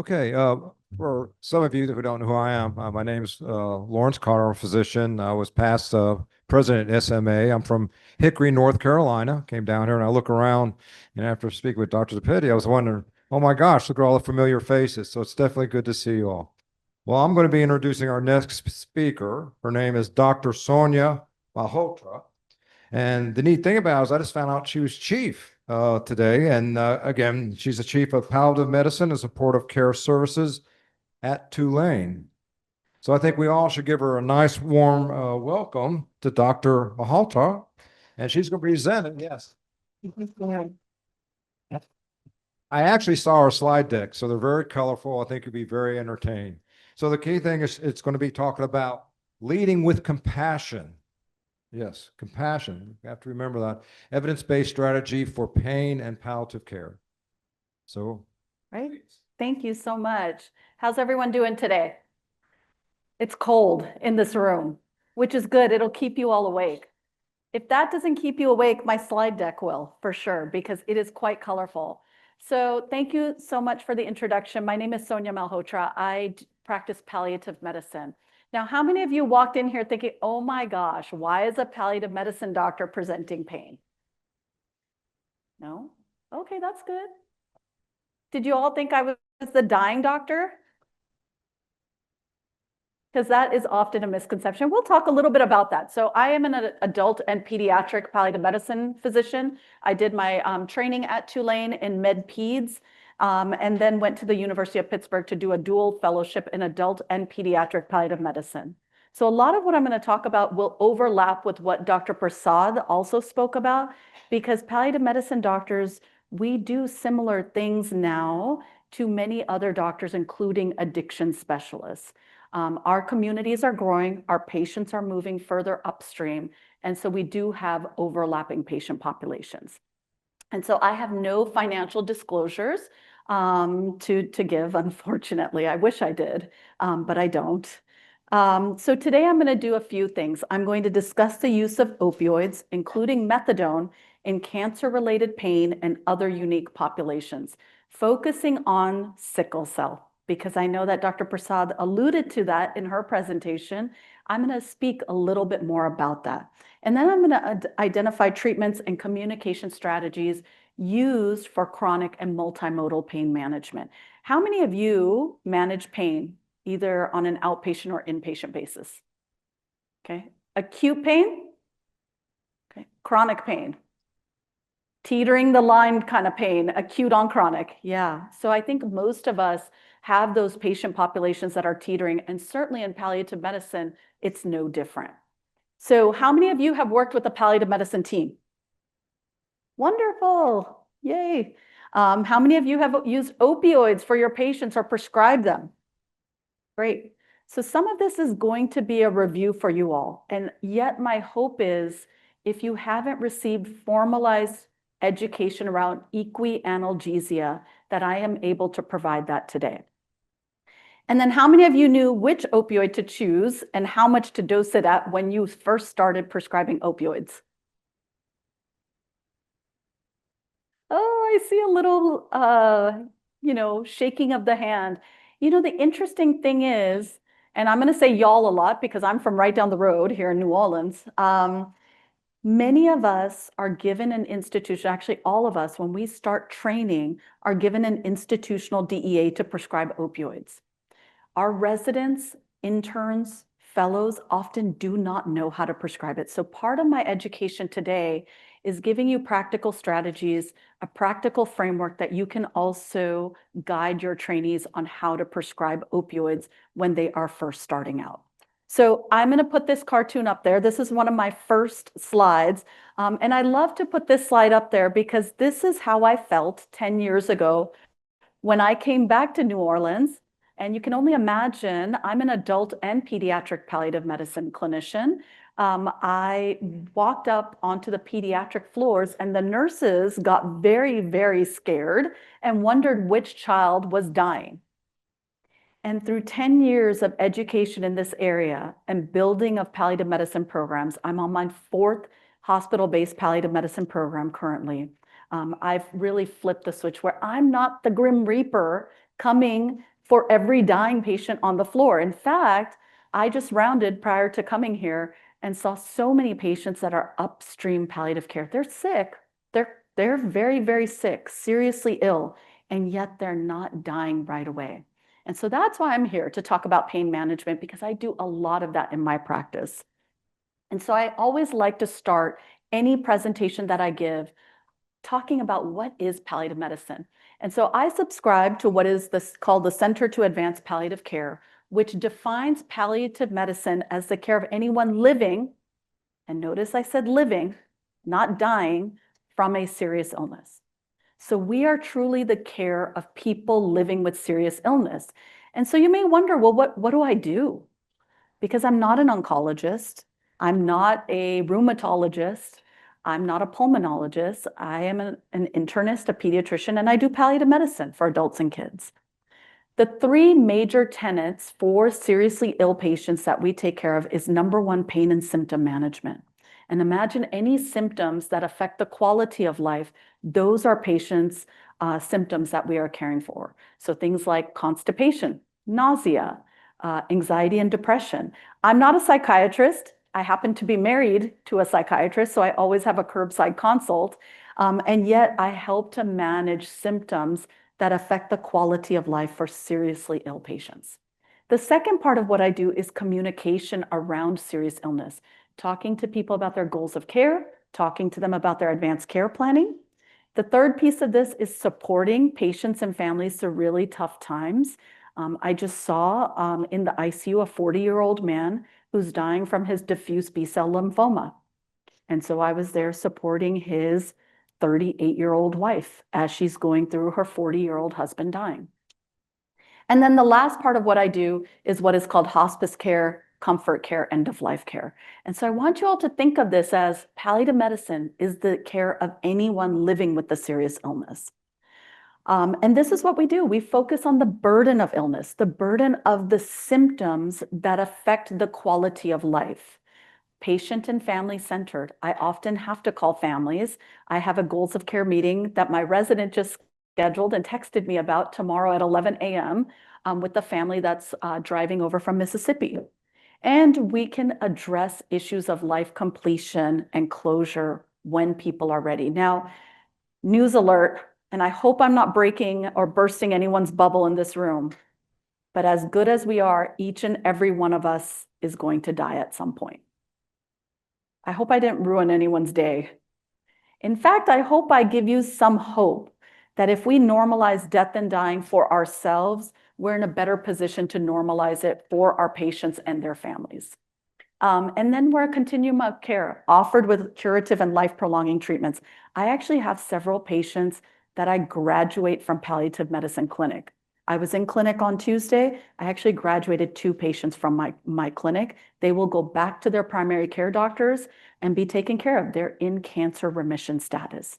Okay, for some of you who don't know who I am, my name's Lawrence Carter. I'm a physician. I was past president at SMA. I'm from Hickory, North Carolina. Came down here and I look around, and after speaking with Dr. Zapetti, I was wondering, oh my gosh, look at all the familiar faces. So it's definitely good to see you all. Well, I'm going to be introducing our next speaker. Her name is Dr. Sonia Malhotra. And the neat thing about it is I just found out she was chief today. And again, she's the chief of palliative medicine and supportive care services at Tulane. So I think we all should give her a nice warm welcome to Dr. Mahalta. And she's going to present it. Yes. I actually saw her slide deck, so they're very colorful. I think you'll be very entertained. So the key thing is it's going to be talking about leading with compassion. Yes, compassion. You have to remember that. Evidence-based strategy for pain and palliative care. So, right. Thank you so much. How's everyone doing today? It's cold in this room, which is good. It'll keep you all awake. If that doesn't keep you awake, my slide deck will, for sure, because it is quite colorful. So thank you so much for the introduction. My name is Sonia Malhotra. I practice palliative medicine. Now, how many of you walked in here thinking, oh my gosh, why is a palliative medicine doctor presenting pain? No? Okay, that's good. Did you all think I was the dying doctor? Because that is often a misconception. We'll talk a little bit about that. So I am an adult and pediatric palliative medicine physician. I did my training at Tulane in med peds, and then went to the University of Pittsburgh to do a dual fellowship in adult and pediatric palliative medicine. So a lot of what I'm going to talk about will overlap with what Dr. Prasad also spoke about, because palliative medicine doctors, we do similar things now to many other doctors, including addiction specialists. Our communities are growing, our patients are moving further upstream, and so we do have overlapping patient populations. And so I have no financial disclosures to give, unfortunately. I wish I did, but I don't. So today I'm going to do a few things. I'm going to discuss the use of opioids, including methadone, in cancer-related pain and other unique populations, focusing on sickle cell, because I know that Dr. Prasad alluded to that in her presentation. I'm going to speak a little bit more about that. And then I'm going to identify treatments and communication strategies used for chronic and multimodal pain management. How many of you manage pain, either on an outpatient or inpatient basis? Okay. Acute pain? Okay. Chronic pain? Teetering the line kind of pain, acute on chronic. Yeah. So I think most of us have those patient populations that are teetering, and certainly in palliative medicine, it's no different. So how many of you have worked with a palliative medicine team? Wonderful. Yay. How many of you have used opioids for your patients or prescribed them? Great. So some of this is going to be a review for you all. And yet my hope is, if you haven't received formalized education around equianalgesia, that I am able to provide that today. And then how many of you knew which opioid to choose and how much to dose it at when you first started prescribing opioids? Oh, I see a little, shaking of the hand. The interesting thing is, and I'm going to say y'all a lot because I'm from right down the road here in New Orleans. Many of us are given an institution, actually all of us, when we start training, are given an institutional DEA to prescribe opioids. Our residents, interns, fellows often do not know how to prescribe it. So part of my education today is giving you practical strategies, a practical framework that you can also guide your trainees on how to prescribe opioids when they are first starting out. So I'm going to put this cartoon up there. This is one of my first slides. And I love to put this slide up there because this is how I felt 10 years ago when I came back to New Orleans. And you can only imagine, I'm an adult and pediatric palliative medicine clinician. I walked up onto the pediatric floors and the nurses got very, very scared and wondered which child was dying. And through 10 years of education in this area and building of palliative medicine programs, I'm on my 4th hospital-based palliative medicine program currently. I've really flipped the switch where I'm not the Grim Reaper coming for every dying patient on the floor. In fact, I just rounded prior to coming here and saw so many patients that are upstream palliative care. They're sick. They're very, very sick, seriously ill, and yet they're not dying right away. And so that's why I'm here to talk about pain management, because I do a lot of that in my practice. And so I always like to start any presentation that I give talking about what is palliative medicine. And so I subscribe to what is called the Center to Advance Palliative Care, which defines palliative medicine as the care of anyone living, and notice I said living, not dying, from a serious illness. So we are truly the care of people living with serious illness. And so you may wonder, well, what do I do? Because I'm not an oncologist, I'm not a rheumatologist, I'm not a pulmonologist, I am an internist, a pediatrician, and I do palliative medicine for adults and kids. The three major tenets for seriously ill patients that we take care of is number one, pain and symptom management. And imagine any symptoms that affect the quality of life, those are patients' symptoms that we are caring for. So things like constipation, nausea, anxiety and depression. I'm not a psychiatrist. I happen to be married to a psychiatrist, so I always have a curbside consult. And yet I help to manage symptoms that affect the quality of life for seriously ill patients. The second part of what I do is communication around serious illness, talking to people about their goals of care, talking to them about their advanced care planning. The third piece of this is supporting patients and families through really tough times. I just saw in the ICU a 40-year-old man who's dying from his diffuse B-cell lymphoma. And so I was there supporting his 38-year-old wife as she's going through her 40-year-old husband dying. And then the last part of what I do is what is called hospice care, comfort care, end-of-life care. And so I want you all to think of this as palliative medicine is the care of anyone living with a serious illness. And this is what we do. We focus on the burden of illness, the burden of the symptoms that affect the quality of life. Patient and family centered. I often have to call families. I have a goals of care meeting that my resident just scheduled and texted me about tomorrow at 11 a.m. With the family that's driving over from Mississippi. And we can address issues of life completion and closure when people are ready. Now, news alert, and I hope I'm not breaking or bursting anyone's bubble in this room, but as good as we are, each and every one of us is going to die at some point. I hope I didn't ruin anyone's day. In fact, I hope I give you some hope that if we normalize death and dying for ourselves, we're in a better position to normalize it for our patients and their families. And then we're a continuum of care offered with curative and life-prolonging treatments. I actually have several patients that I graduate from palliative medicine clinic. I was in clinic on Tuesday. I actually graduated 2 patients from my clinic. They will go back to their primary care doctors and be taken care of. They're in cancer remission status.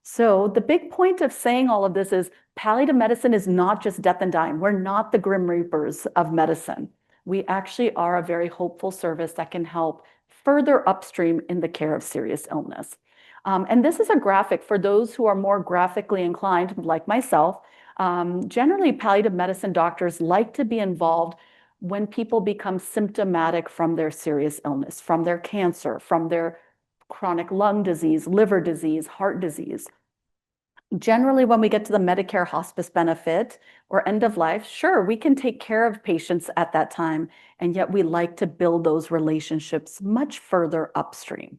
So the big point of saying all of this is palliative medicine is not just death and dying. We're not the grim reapers of medicine. We actually are a very hopeful service that can help further upstream in the care of serious illness. And this is a graphic for those who are more graphically inclined, like myself. Generally, palliative medicine doctors like to be involved when people become symptomatic from their serious illness, from their cancer, from their chronic lung disease, liver disease, heart disease. Generally, when we get to the Medicare hospice benefit or end of life, sure, we can take care of patients at that time, and yet we like to build those relationships much further upstream.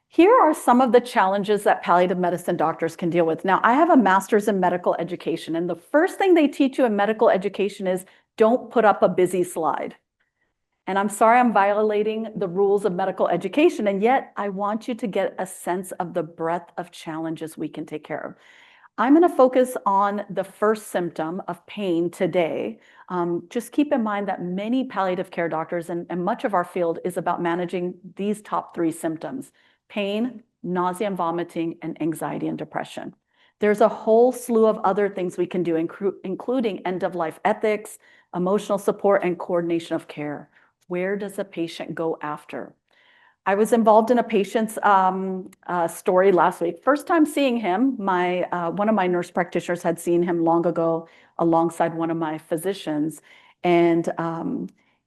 Here are some of the challenges that palliative medicine doctors can deal with. Now, I have a master's in medical education, and the first thing they teach you in medical education is don't put up a busy slide. And I'm sorry I'm violating the rules of medical education, and yet I want you to get a sense of the breadth of challenges we can take care of. I'm going to focus on the first symptom of pain today. Just keep in mind that many palliative care doctors and much of our field is about managing these top 3 symptoms: pain, nausea and vomiting, and anxiety and depression. There's a whole slew of other things we can do, including end-of-life ethics, emotional support, and coordination of care. Where does a patient go after? I was involved in a patient's story last week. First time seeing him, one of my nurse practitioners had seen him long ago alongside one of my physicians. And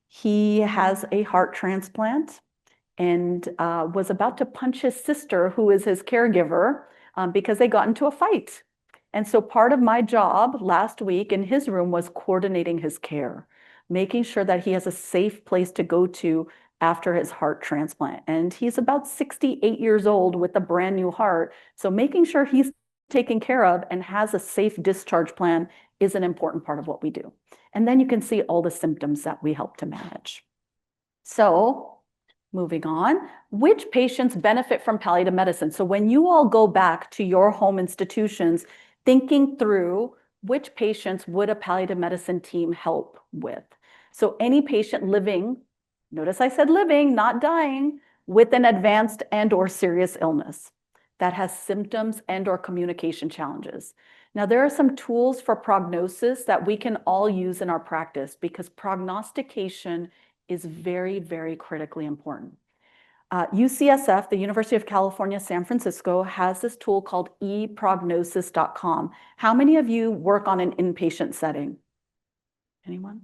he has a heart transplant and was about to punch his sister, who is his caregiver, because they got into a fight. And so part of my job last week in his room was coordinating his care, making sure that he has a safe place to go to after his heart transplant. And he's about 68 years old with a brand new heart. So making sure he's taken care of and has a safe discharge plan is an important part of what we do. And then you can see all the symptoms that we help to manage. So moving on, which patients benefit from palliative medicine? So when you all go back to your home institutions, thinking through which patients would a palliative medicine team help with? So any patient living, notice I said living, not dying, with an advanced and/or serious illness that has symptoms and/or communication challenges. Now, there are some tools for prognosis that we can all use in our practice because prognostication is very, very critically important. UCSF, the University of California, San Francisco, has this tool called eprognosis.com. How many of you work on an inpatient setting? Anyone?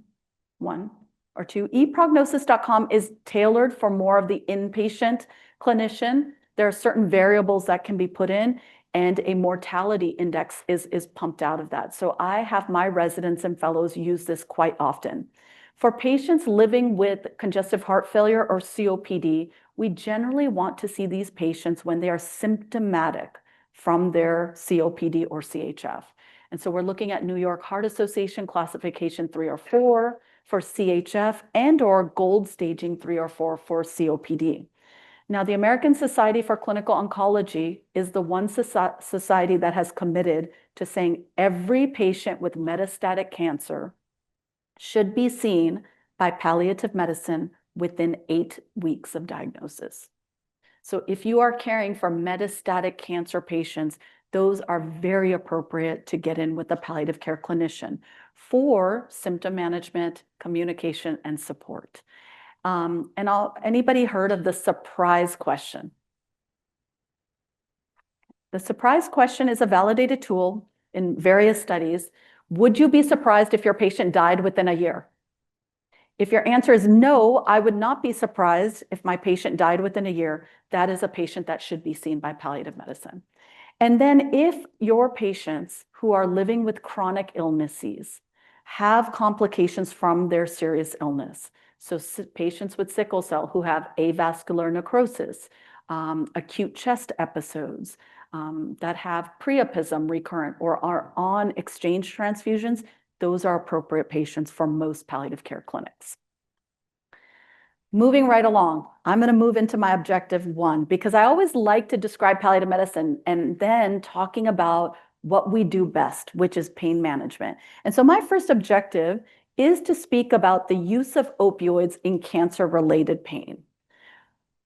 One or two? eprognosis.com is tailored for more of the inpatient clinician. There are certain variables that can be put in, and a mortality index is pumped out of that. So I have my residents and fellows use this quite often. For patients living with congestive heart failure or COPD, we generally want to see these patients when they are symptomatic from their COPD or CHF. And so we're looking at New York Heart Association classification 3 or 4 for CHF and/or gold staging 3 or 4 for COPD. Now, the American Society for Clinical Oncology is the one society that has committed to saying every patient with metastatic cancer should be seen by palliative medicine within 8 weeks of diagnosis. So if you are caring for metastatic cancer patients, those are very appropriate to get in with a palliative care clinician for symptom management, communication, and support. Anybody heard of the surprise question? The surprise question is a validated tool in various studies. Would you be surprised if your patient died within a year? If your answer is no, I would not be surprised if my patient died within a year. That is a patient that should be seen by palliative medicine. And then if your patients who are living with chronic illnesses have complications from their serious illness, so patients with sickle cell who have avascular necrosis, acute chest episodes, that have priapism recurrent or are on exchange transfusions, those are appropriate patients for most palliative care clinics. Moving right along, I'm going to move into my objective 1 because I always like to describe palliative medicine and then talking about what we do best, which is pain management. And so my first objective is to speak about the use of opioids in cancer-related pain.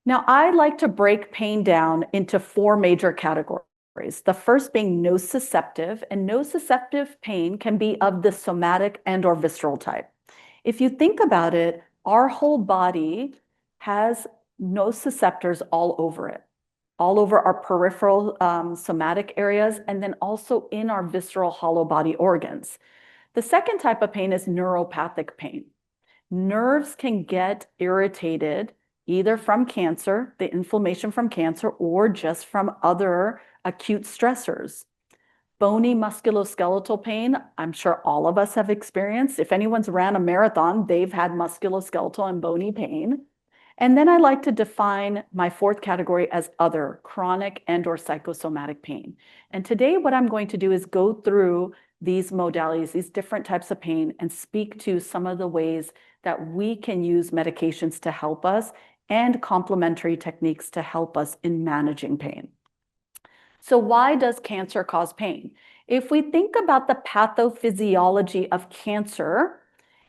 Now, I like to break pain down into 4 major categories. The first being nociceptive, and nociceptive pain can be of the somatic and/or visceral type. If you think about it, our whole body has nociceptors all over it, all over our peripheral somatic areas, and then also in our visceral hollow body organs. The second type of pain is neuropathic pain. Nerves can get irritated either from cancer, the inflammation from cancer, or just from other acute stressors. Bony musculoskeletal pain, I'm sure all of us have experienced. If anyone's ran a marathon, they've had musculoskeletal and bony pain. And then I like to define my 4th category as other, chronic and/or psychosomatic pain. And today what I'm going to do is go through these modalities, these different types of pain, and speak to some of the ways that we can use medications to help us and complementary techniques to help us in managing pain. So why does cancer cause pain? If we think about the pathophysiology of cancer,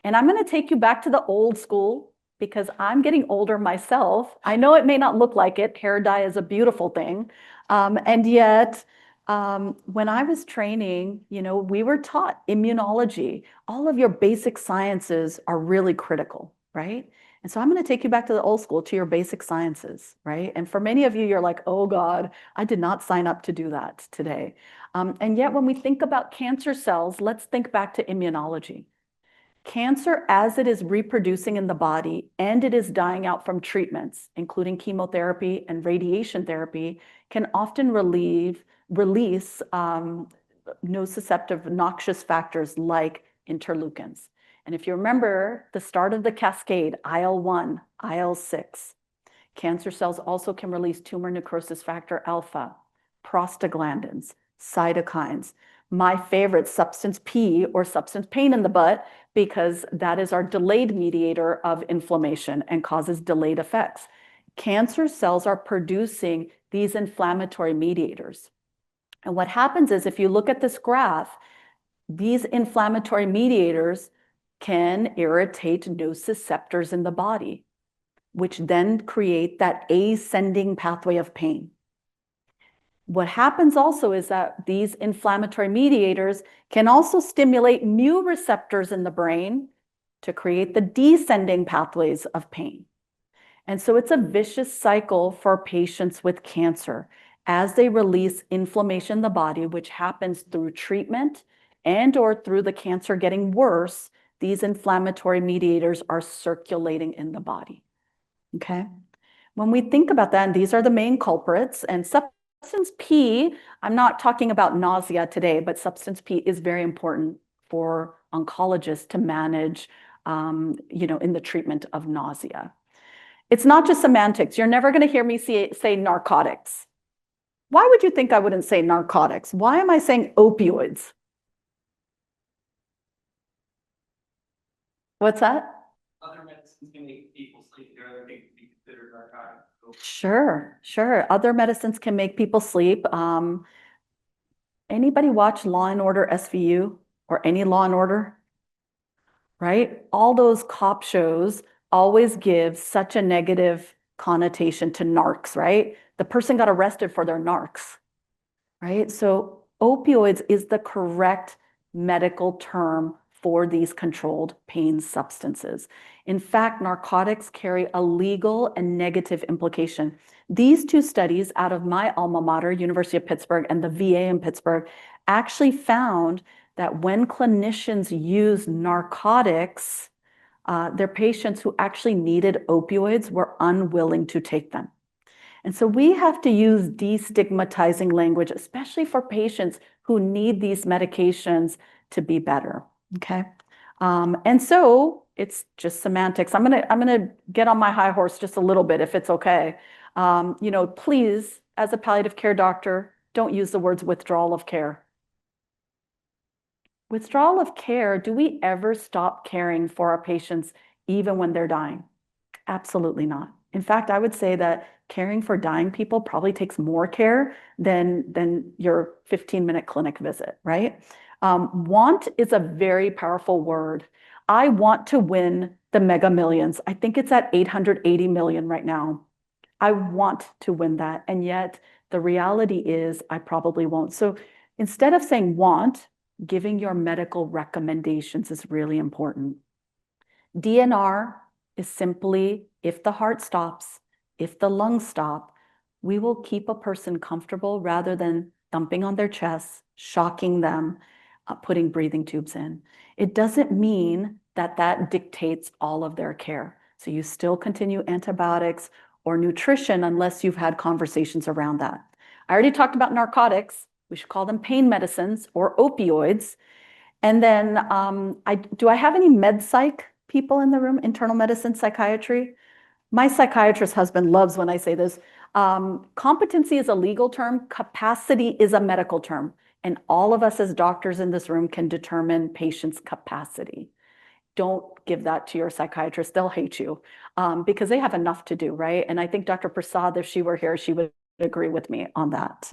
and I'm going to take you back to the old school because I'm getting older myself. I know it may not look like it. Hair dye is a beautiful thing. And yet, when I was training, we were taught immunology. All of your basic sciences are really critical, right? And so I'm going to take you back to the old school, to your basic sciences, right? And for many of you, you're like, oh God, I did not sign up to do that today. And yet when we think about cancer cells, let's think back to immunology. Cancer, as it is reproducing in the body and it is dying out from treatments, including chemotherapy and radiation therapy, can often release nociceptive noxious factors like interleukins. And if you remember the start of the cascade, IL-1, IL-6, cancer cells also can release tumor necrosis factor alpha, prostaglandins, cytokines. My favorite, substance P, or substance pain in the butt, because that is our delayed mediator of inflammation and causes delayed effects. Cancer cells are producing these inflammatory mediators. And what happens is, if you look at this graph, these inflammatory mediators can irritate nociceptors in the body, which then create that ascending pathway of pain. What happens also is that these inflammatory mediators can also stimulate mu receptors in the brain to create the descending pathways of pain. And so it's a vicious cycle for patients with cancer. As they release inflammation in the body, which happens through treatment and or through the cancer getting worse, these inflammatory mediators are circulating in the body. Okay? When we think about that, and these are the main culprits, and substance P, I'm not talking about nausea today, but substance P is very important for oncologists to manage, in the treatment of nausea. It's not just semantics. You're never going to hear me say narcotics. Why would you think I wouldn't say narcotics? Why am I saying opioids? What's that? Other medicines can make people sleep. There are other things to be considered narcotic. Sure. Other medicines can make people sleep. Anybody watch Law and Order SVU or any Law and Order? Right? All those cop shows always give such a negative connotation to narcs, right? The person got arrested for their narcs, right? So opioids is the correct medical term for these controlled pain substances. In fact, narcotics carry a legal and negative implication. These two studies out of my alma mater, University of Pittsburgh, and the VA in Pittsburgh, actually found that when clinicians use narcotics, their patients who actually needed opioids were unwilling to take them. And so we have to use destigmatizing language, especially for patients who need these medications to be better, okay? And so it's just semantics. I'm gonna get on my high horse just a little bit, if it's okay. Please, as a palliative care doctor, don't use the words withdrawal of care. Withdrawal of care, do we ever stop caring for our patients even when they're dying? Absolutely not. In fact, I would say that caring for dying people probably takes more care than your 15-minute clinic visit, right? Want is a very powerful word. I want to win the Mega Millions. I think it's at 880 million right now. I want to win that. And yet the reality is I probably won't. So instead of saying want, giving your medical recommendations is really important. DNR is simply if the heart stops, if the lungs stop, we will keep a person comfortable rather than thumping on their chest, shocking them, putting breathing tubes in. It doesn't mean that that dictates all of their care. So you still continue antibiotics or nutrition unless you've had conversations around that. I already talked about narcotics. We should call them pain medicines or opioids. And then do I have any med psych people in the room? Internal medicine, psychiatry? My psychiatrist husband loves when I say this. Competency is a legal term. Capacity is a medical term. And all of us as doctors in this room can determine patients' capacity. Don't give that to your psychiatrist. They'll hate you because they have enough to do, right? And I think Dr. Prasad, if she were here, she would agree with me on that.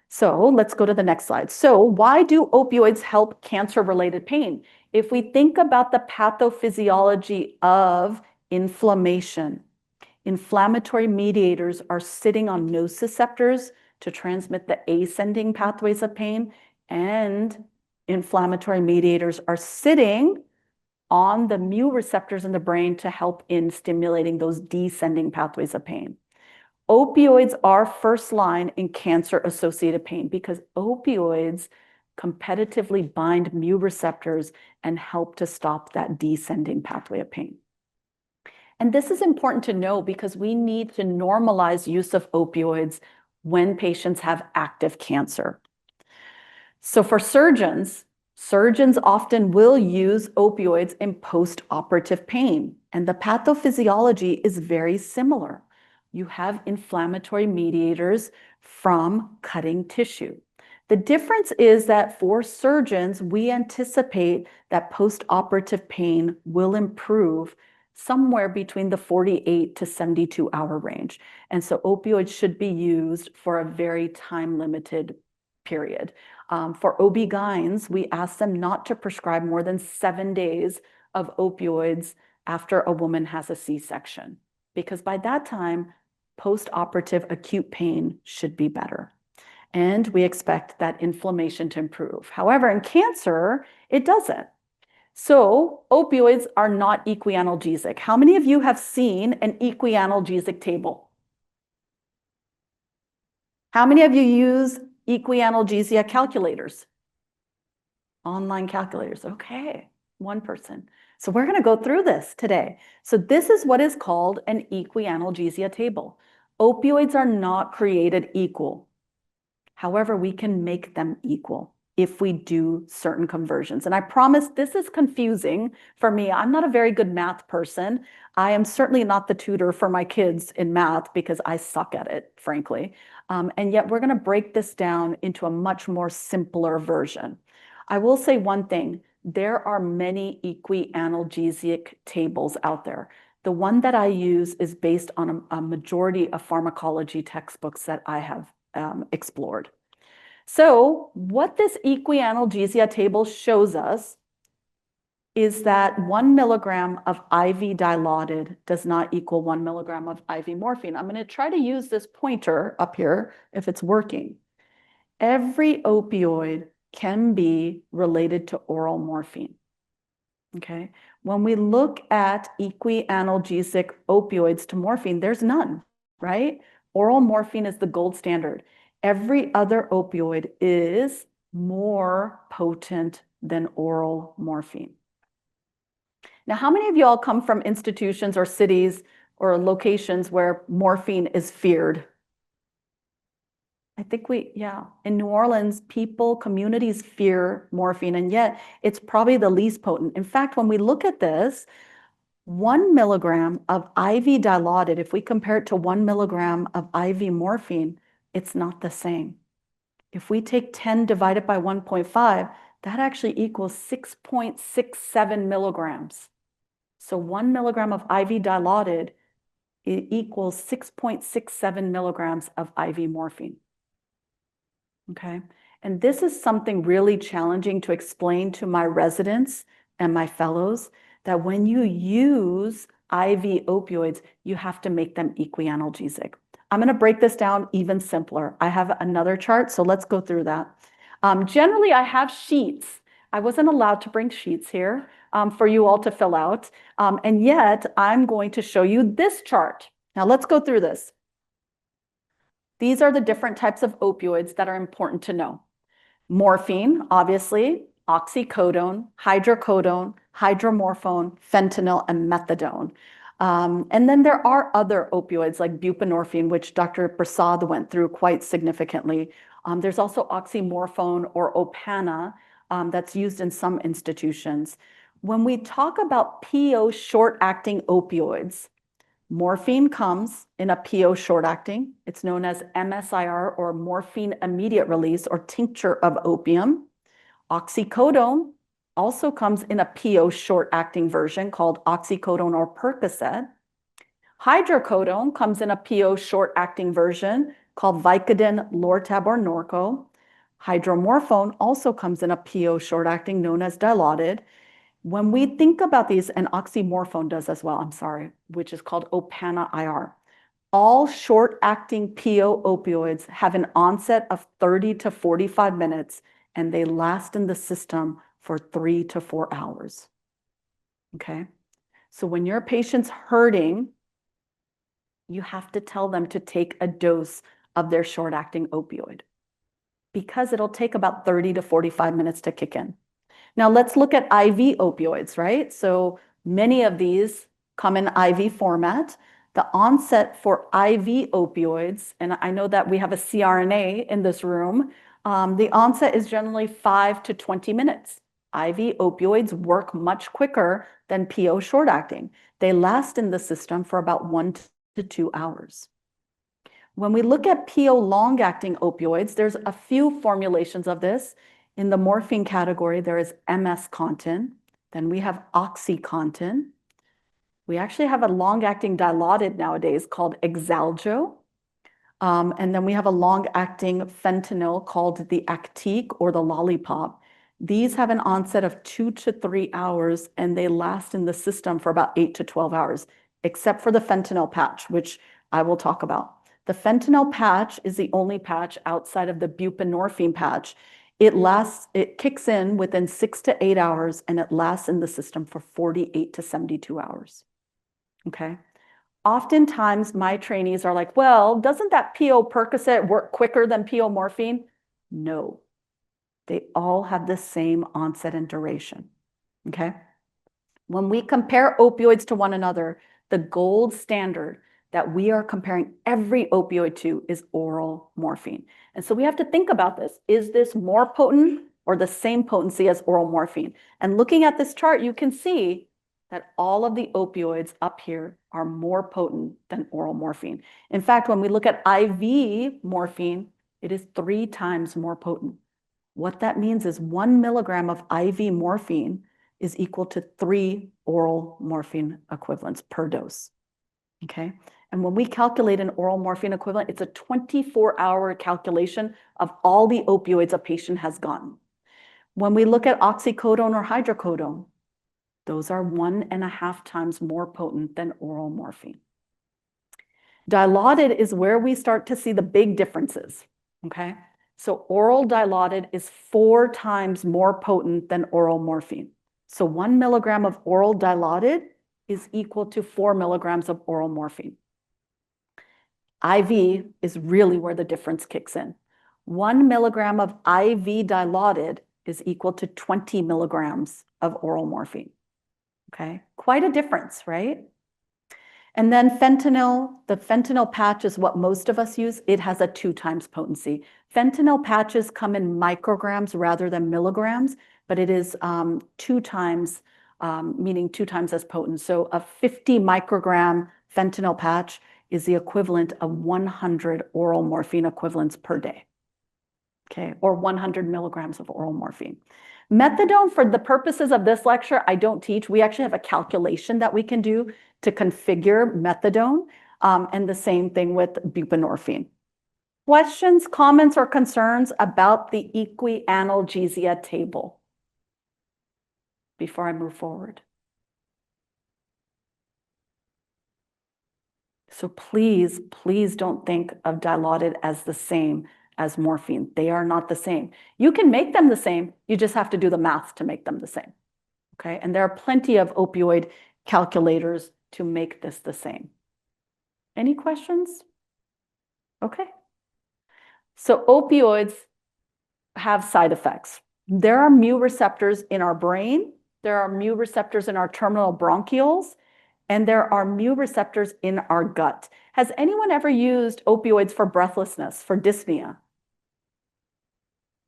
So let's go to the next slide. So why do opioids help cancer-related pain? If we think about the pathophysiology of inflammation, inflammatory mediators are sitting on nociceptors to transmit the ascending pathways of pain, and inflammatory mediators are sitting on the mu receptors in the brain to help in stimulating those descending pathways of pain. Opioids are first line in cancer-associated pain because opioids competitively bind mu receptors and help to stop that descending pathway of pain. And this is important to know because we need to normalize use of opioids when patients have active cancer. So for surgeons often will use opioids in post-operative pain, and the pathophysiology is very similar. You have inflammatory mediators from cutting tissue. The difference is that for surgeons, we anticipate that post-operative pain will improve somewhere between the 48 to 72-hour range. And so opioids should be used for a very time-limited period. For OB-GYNs, we ask them not to prescribe more than 7 days of opioids after a woman has a C-section, because by that time, post-operative acute pain should be better. And we expect that inflammation to improve. However, in cancer, it doesn't. So opioids are not equianalgesic. How many of you have seen an equianalgesic table? How many of you use equianalgesia calculators? Online calculators. Okay, one person. So we're going to go through this today. So this is what is called an equianalgesia table. Opioids are not created equal. However, we can make them equal if we do certain conversions. And I promise this is confusing for me. I'm not a very good math person. I am certainly not the tutor for my kids in math because I suck at it, frankly. And yet we're going to break this down into a much more simpler version. I will say one thing. There are many equianalgesic tables out there. The one that I use is based on a majority of pharmacology textbooks that I have explored. So what this equianalgesia table shows us is that 1 milligram of IV Dilaudid does not equal 1 milligram of IV morphine. I'm going to try to use this pointer up here if it's working. Every opioid can be related to oral morphine. Okay. When we look at equianalgesic opioids to morphine, there's none, right? Oral morphine is the gold standard. Every other opioid is more potent than oral morphine. Now, how many of y'all come from institutions or cities or locations where morphine is feared? I think in New Orleans, communities fear morphine, and yet it's probably the least potent. In fact, when we look at this, 1 milligram of IV Dilaudid, if we compare it to 1 milligram of IV morphine, it's not the same. If we take 10 divided by 1.5, that actually equals 6.67 milligrams. So 1 milligram of IV Dilaudid equals 6.67 milligrams of IV morphine. Okay, and this is something really challenging to explain to my residents and my fellows, that when you use IV opioids, you have to make them equianalgesic. I'm going to break this down even simpler. I have another chart, so let's go through that. Generally, I have sheets. I wasn't allowed to bring sheets here for you all to fill out, and yet I'm going to show you this chart. Now let's go through this. These are the different types of opioids that are important to know. Morphine, obviously, oxycodone, hydrocodone, hydromorphone, fentanyl, and methadone. And then there are other opioids like buprenorphine, which Dr. Prasad went through quite significantly. There's also oxymorphone or Opana that's used in some institutions. When we talk about PO short-acting opioids, morphine comes in a PO short-acting. It's known as MSIR, or morphine immediate release, or tincture of opium. Oxycodone also comes in a PO short-acting version called oxycodone or Percocet. Hydrocodone comes in a PO short-acting version called Vicodin, Lortab, or Norco. Hydromorphone also comes in a PO short-acting known as Dilaudid. When we think about these, and oxymorphone does as well, I'm sorry, which is called Opana IR. All short-acting PO opioids have an onset of 30 to 45 minutes, and they last in the system for 3 to 4 hours. okay? So when your patient's hurting, you have to tell them to take a dose of their short-acting opioid because it'll take about 30 to 45 minutes to kick in. Now let's look at IV opioids, right? So many of these come in IV format. The onset for IV opioids, and I know that we have a CRNA in this room, the onset is generally 5 to 20 minutes. IV opioids work much quicker than PO short-acting. They last in the system for about 1 to 2 hours. When we look at PO long-acting opioids, there's a few formulations of this. In the morphine category, there is MS-Contin. Then we have OxyContin. We actually have a long-acting dilaudid nowadays called Exaljo. And then we have a long-acting fentanyl called the Actique or the Lollipop. These have an onset of 2 to 3 hours, and they last in the system for about 8 to 12 hours, except for the fentanyl patch, which I will talk about. The fentanyl patch is the only patch outside of the buprenorphine patch. It kicks in within 6 to 8 hours, and it lasts in the system for 48 to 72 hours. Okay. Oftentimes, my trainees are like, well, doesn't that PO Percocet work quicker than PO morphine? No, they all have the same onset and duration. Okay. When we compare opioids to one another, the gold standard that we are comparing every opioid to is oral morphine. And so we have to think about this. Is this more potent or the same potency as oral morphine? And looking at this chart, you can see that all of the opioids up here are more potent than oral morphine. In fact, when we look at IV morphine, it is 3 times more potent. What that means is 1 milligram of IV morphine is equal to 3 oral morphine equivalents per dose. Okay. And when we calculate an oral morphine equivalent, it's a 24-hour calculation of all the opioids a patient has gotten. When we look at oxycodone or hydrocodone, those are 1.5 times more potent than oral morphine. Dilaudid is where we start to see the big differences. Okay. So oral dilaudid is 4 times more potent than oral morphine. So 1 milligram of oral dilaudid is equal to 4 milligrams of oral morphine. IV is really where the difference kicks in. 1 milligram of IV dilaudid is equal to 20 milligrams of oral morphine. Okay, quite a difference, right? And then fentanyl, the fentanyl patch is what most of us use. It has a 2 times potency. Fentanyl patches come in micrograms rather than milligrams, but it is 2 times, meaning 2 times as potent. So a 50 microgram fentanyl patch is the equivalent of 100 oral morphine equivalents per day. Okay, or 100 milligrams of oral morphine. Methadone, for the purposes of this lecture, I don't teach. We actually have a calculation that we can do to configure methadone, and the same thing with buprenorphine. Questions, comments, or concerns about the equianalgesia table before I move forward? So please, please don't think of Dilaudid as the same as morphine. They are not the same. You can make them the same. You just have to do the math to make them the same. Okay. And there are plenty of opioid calculators to make this the same. Any questions? Okay. So opioids have side effects. There are mu receptors in our brain. There are mu receptors in our terminal bronchioles. And there are mu receptors in our gut. Has anyone ever used opioids for breathlessness, for dyspnea?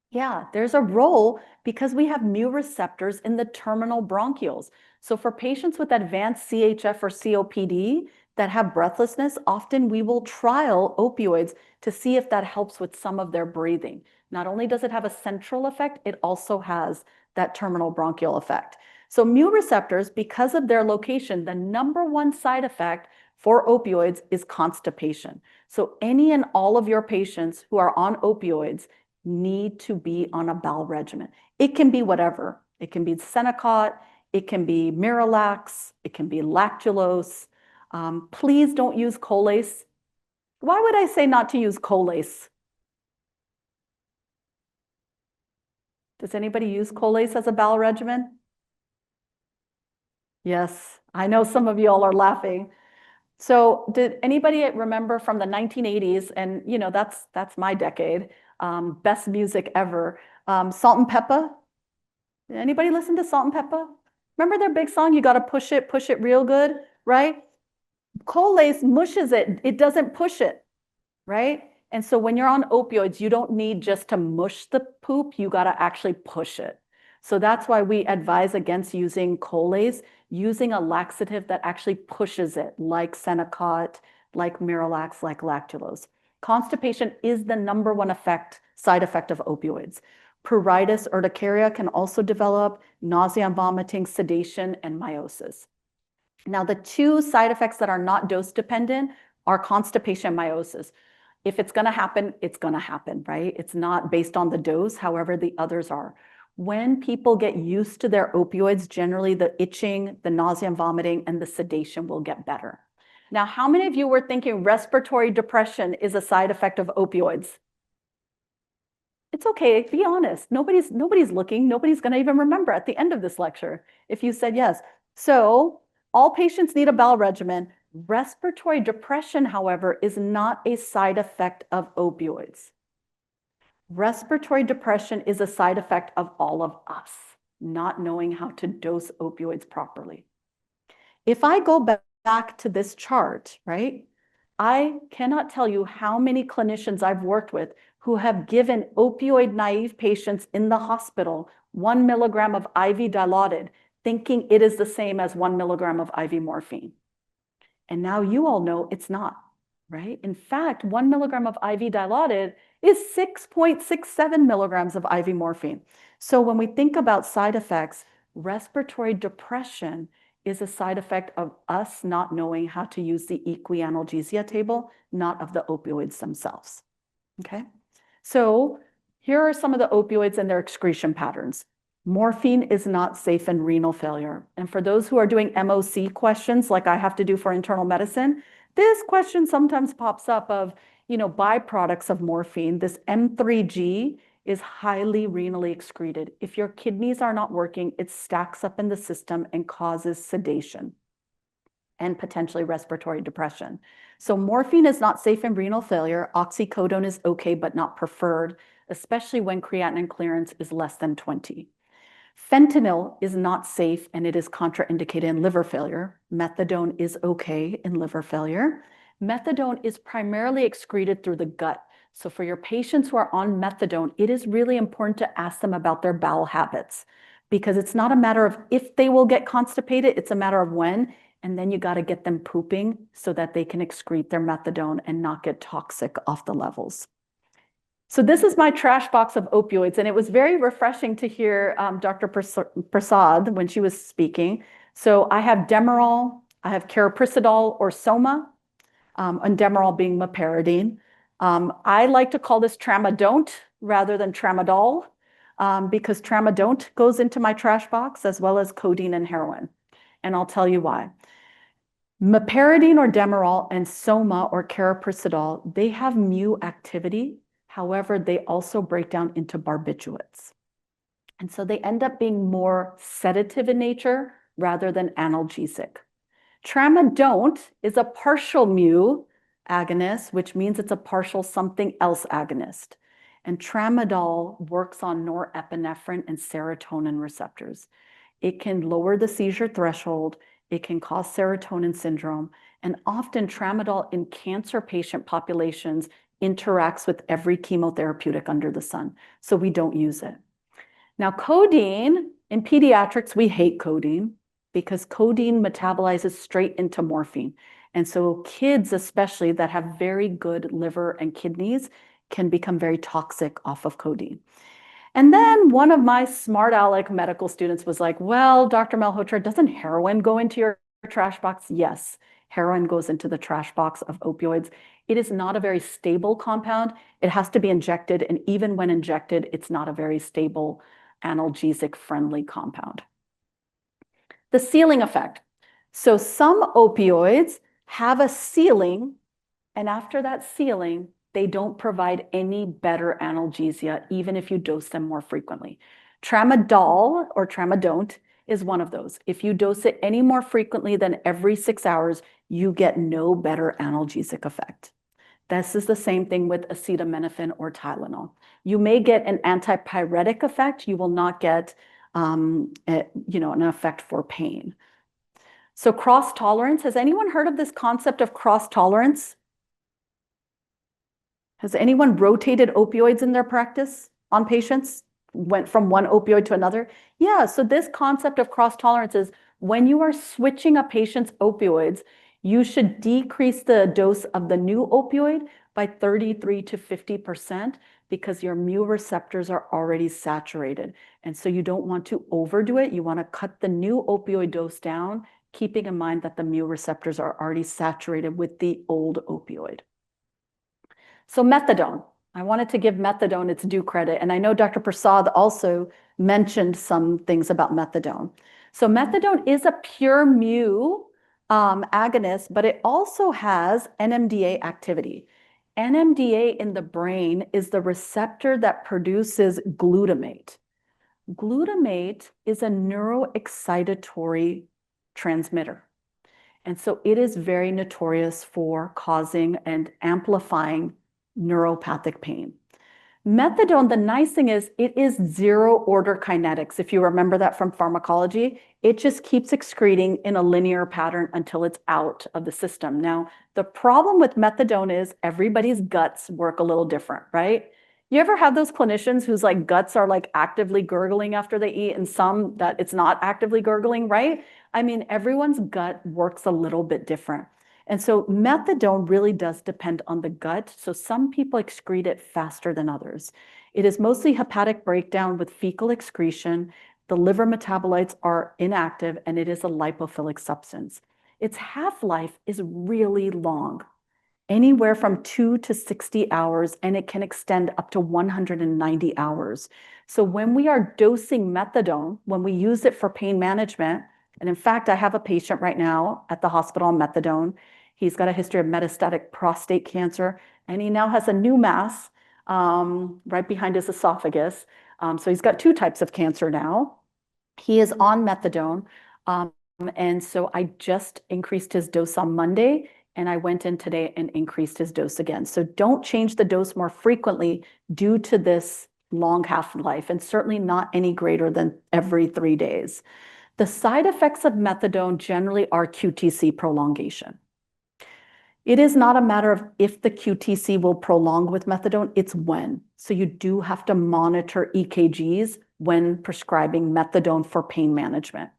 Yeah, there's a role because we have mu receptors in the terminal bronchioles. So for patients with advanced CHF or COPD that have breathlessness, often we will trial opioids to see if that helps with some of their breathing. Not only does it have a central effect, it also has that terminal bronchial effect. So mu receptors, because of their location, the #1 side effect for opioids is constipation. So any and all of your patients who are on opioids need to be on a bowel regimen. It can be whatever. It can be Senecot, it can be Miralax, it can be lactulose. Please don't use Colace. Why would I say not to use Colace? Does anybody use Colace as a bowel regimen? Yes, I know some of you all are laughing. So did anybody remember from the 1980s, and you know, that's my decade, best music ever, Salt and Pepper? Did anybody listen to Salt and Pepper? Remember their big song, You Gotta push it real good, right? Colace mushes it, it doesn't push it, right? And so when you're on opioids, you don't need just to mush the poop, you got to actually push it. So that's why we advise against using Colace, using a laxative that actually pushes it, like Senokot, like Miralax, like lactulose. Constipation is the number one side effect of opioids. Pruritus, urticaria can also develop, nausea and vomiting, sedation, and meiosis. Now, the two side effects that are not dose dependent are constipation and meiosis. If it's going to happen, it's going to happen, right? It's not based on the dose. However, the others are. When people get used to their opioids, generally the itching, the nausea and vomiting, and the sedation will get better. Now, how many of you were thinking respiratory depression is a side effect of opioids? It's okay, be honest. Nobody's looking. Nobody's going to even remember at the end of this lecture if you said yes. So all patients need a bowel regimen. Respiratory depression, however, is not a side effect of opioids. Respiratory depression is a side effect of all of us not knowing how to dose opioids properly. If I go back to this chart, right, I cannot tell you how many clinicians I've worked with who have given opioid naive patients in the hospital 1 milligram of IV Dilaudid, thinking it is the same as 1 milligram of IV morphine. And now you all know it's not, right? In fact, 1 milligram of IV Dilaudid is 6.67 milligrams of IV morphine. So when we think about side effects, respiratory depression is a side effect of us not knowing how to use the equianalgesia table, not of the opioids themselves, okay? So here are some of the opioids and their excretion patterns. Morphine is not safe in renal failure. And for those who are doing MOC questions, like I have to do for internal medicine, this question sometimes pops up of, you know, byproducts of morphine. This M3G is highly renally excreted. If your kidneys are not working, it stacks up in the system and causes sedation and potentially respiratory depression. So morphine is not safe in renal failure. Oxycodone is okay, but not preferred, especially when creatinine clearance is less than 20. Fentanyl is not safe and it is contraindicated in liver failure. Methadone is okay in liver failure. Methadone is primarily excreted through the gut. So for your patients who are on methadone, it is really important to ask them about their bowel habits because it's not a matter of if they will get constipated, it's a matter of when. And then you got to get them pooping so that they can excrete their methadone and not get toxic off the levels. So this is my trash box of opioids, and it was very refreshing to hear Dr. Prasad when she was speaking. So I have Demerol, I have cariprisidol or Soma, and Demerol being meperidine. I like to call this tramadont rather than tramadol because tramadont goes into my trash box as well as codeine and heroin, and I'll tell you why. Meperidine or Demerol and Soma or cariprisidol, they have mu activity. However, they also break down into barbiturates. And so they end up being more sedative in nature rather than analgesic. Tramadont is a partial mu agonist, which means it's a partial something else agonist. And tramadol works on norepinephrine and serotonin receptors. It can lower the seizure threshold. It can cause serotonin syndrome. And often tramadol in cancer patient populations interacts with every chemotherapeutic under the sun. So we don't use it. Now, codeine, in pediatrics, we hate codeine because codeine metabolizes straight into morphine. And so kids, especially that have very good liver and kidneys, can become very toxic off of codeine. And then one of my smart aleck medical students was like, well, Dr. Malhotra, doesn't heroin go into your trash box? Yes, heroin goes into the trash box of opioids. It is not a very stable compound. It has to be injected. And even when injected, it's not a very stable analgesic friendly compound. The ceiling effect. So some opioids have a ceiling, and after that ceiling, they don't provide any better analgesia, even if you dose them more frequently. Tramadol or tramadont is one of those. If you dose it any more frequently than every 6 hours, you get no better analgesic effect. This is the same thing with acetaminophen or Tylenol. You may get an antipyretic effect. You will not get, an effect for pain. So cross tolerance. Has anyone heard of this concept of cross tolerance? Has anyone rotated opioids in their practice on patients? Went from one opioid to another? Yeah, so this concept of cross tolerance is when you are switching a patient's opioids, you should decrease the dose of the new opioid by 33 to 50% because your mu receptors are already saturated. And so you don't want to overdo it. You want to cut the new opioid dose down, keeping in mind that the mu receptors are already saturated with the old opioid. So methadone, I wanted to give methadone its due credit. And I know Dr. Prasad also mentioned some things about methadone. So methadone is a pure mu agonist, but it also has NMDA activity. NMDA in the brain is the receptor that produces glutamate. Glutamate is a neuroexcitatory transmitter. And so it is very notorious for causing and amplifying neuropathic pain. Methadone, the nice thing is it is zero order kinetics. If you remember that from pharmacology, it just keeps excreting in a linear pattern until it's out of the system. Now, the problem with methadone is everybody's guts work a little different, right? You ever have those clinicians whose like guts are like actively gurgling after they eat and some that it's not actively gurgling, right? I mean, everyone's gut works a little bit different. And so methadone really does depend on the gut. So some people excrete it faster than others. It is mostly hepatic breakdown with fecal excretion. The liver metabolites are inactive and it is a lipophilic substance. Its half-life is really long, anywhere from 2 to 60 hours, and it can extend up to 190 hours. So when we are dosing methadone, when we use it for pain management, and in fact, I have a patient right now at the hospital on methadone. He's got a history of metastatic prostate cancer, and he now has a new mass right behind his esophagus. So he's got 2 types of cancer now. He is on methadone. And so I just increased his dose on Monday, and I went in today and increased his dose again. So don't change the dose more frequently due to this long half-life, and certainly not any greater than every 3 days. The side effects of methadone generally are QTC prolongation. It is not a matter of if the QTC will prolong with methadone, it's when. So you do have to monitor EKGs when prescribing methadone for pain management.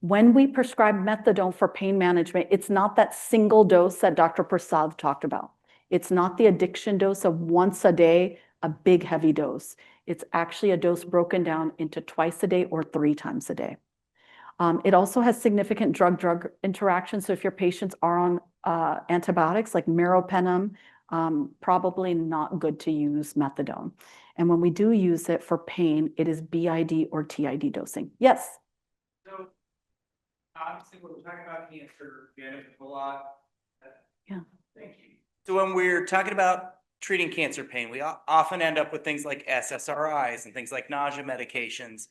When we prescribe methadone for pain management, it's not that single dose that Dr. Prasad talked about. It's not the addiction dose of once a day, a big heavy dose. It's actually a dose broken down into twice a day or 3 times a day. It also has significant drug-drug interactions. So if your patients are on antibiotics like meropenem, probably not good to use methadone. And when we do use it for pain, it is BID or TID dosing. Yes? So obviously we're talking about cancer, a lot. Yeah. Thank you. So when we're talking about treating cancer pain, we often end up with things like SSRIs and things like nausea medications.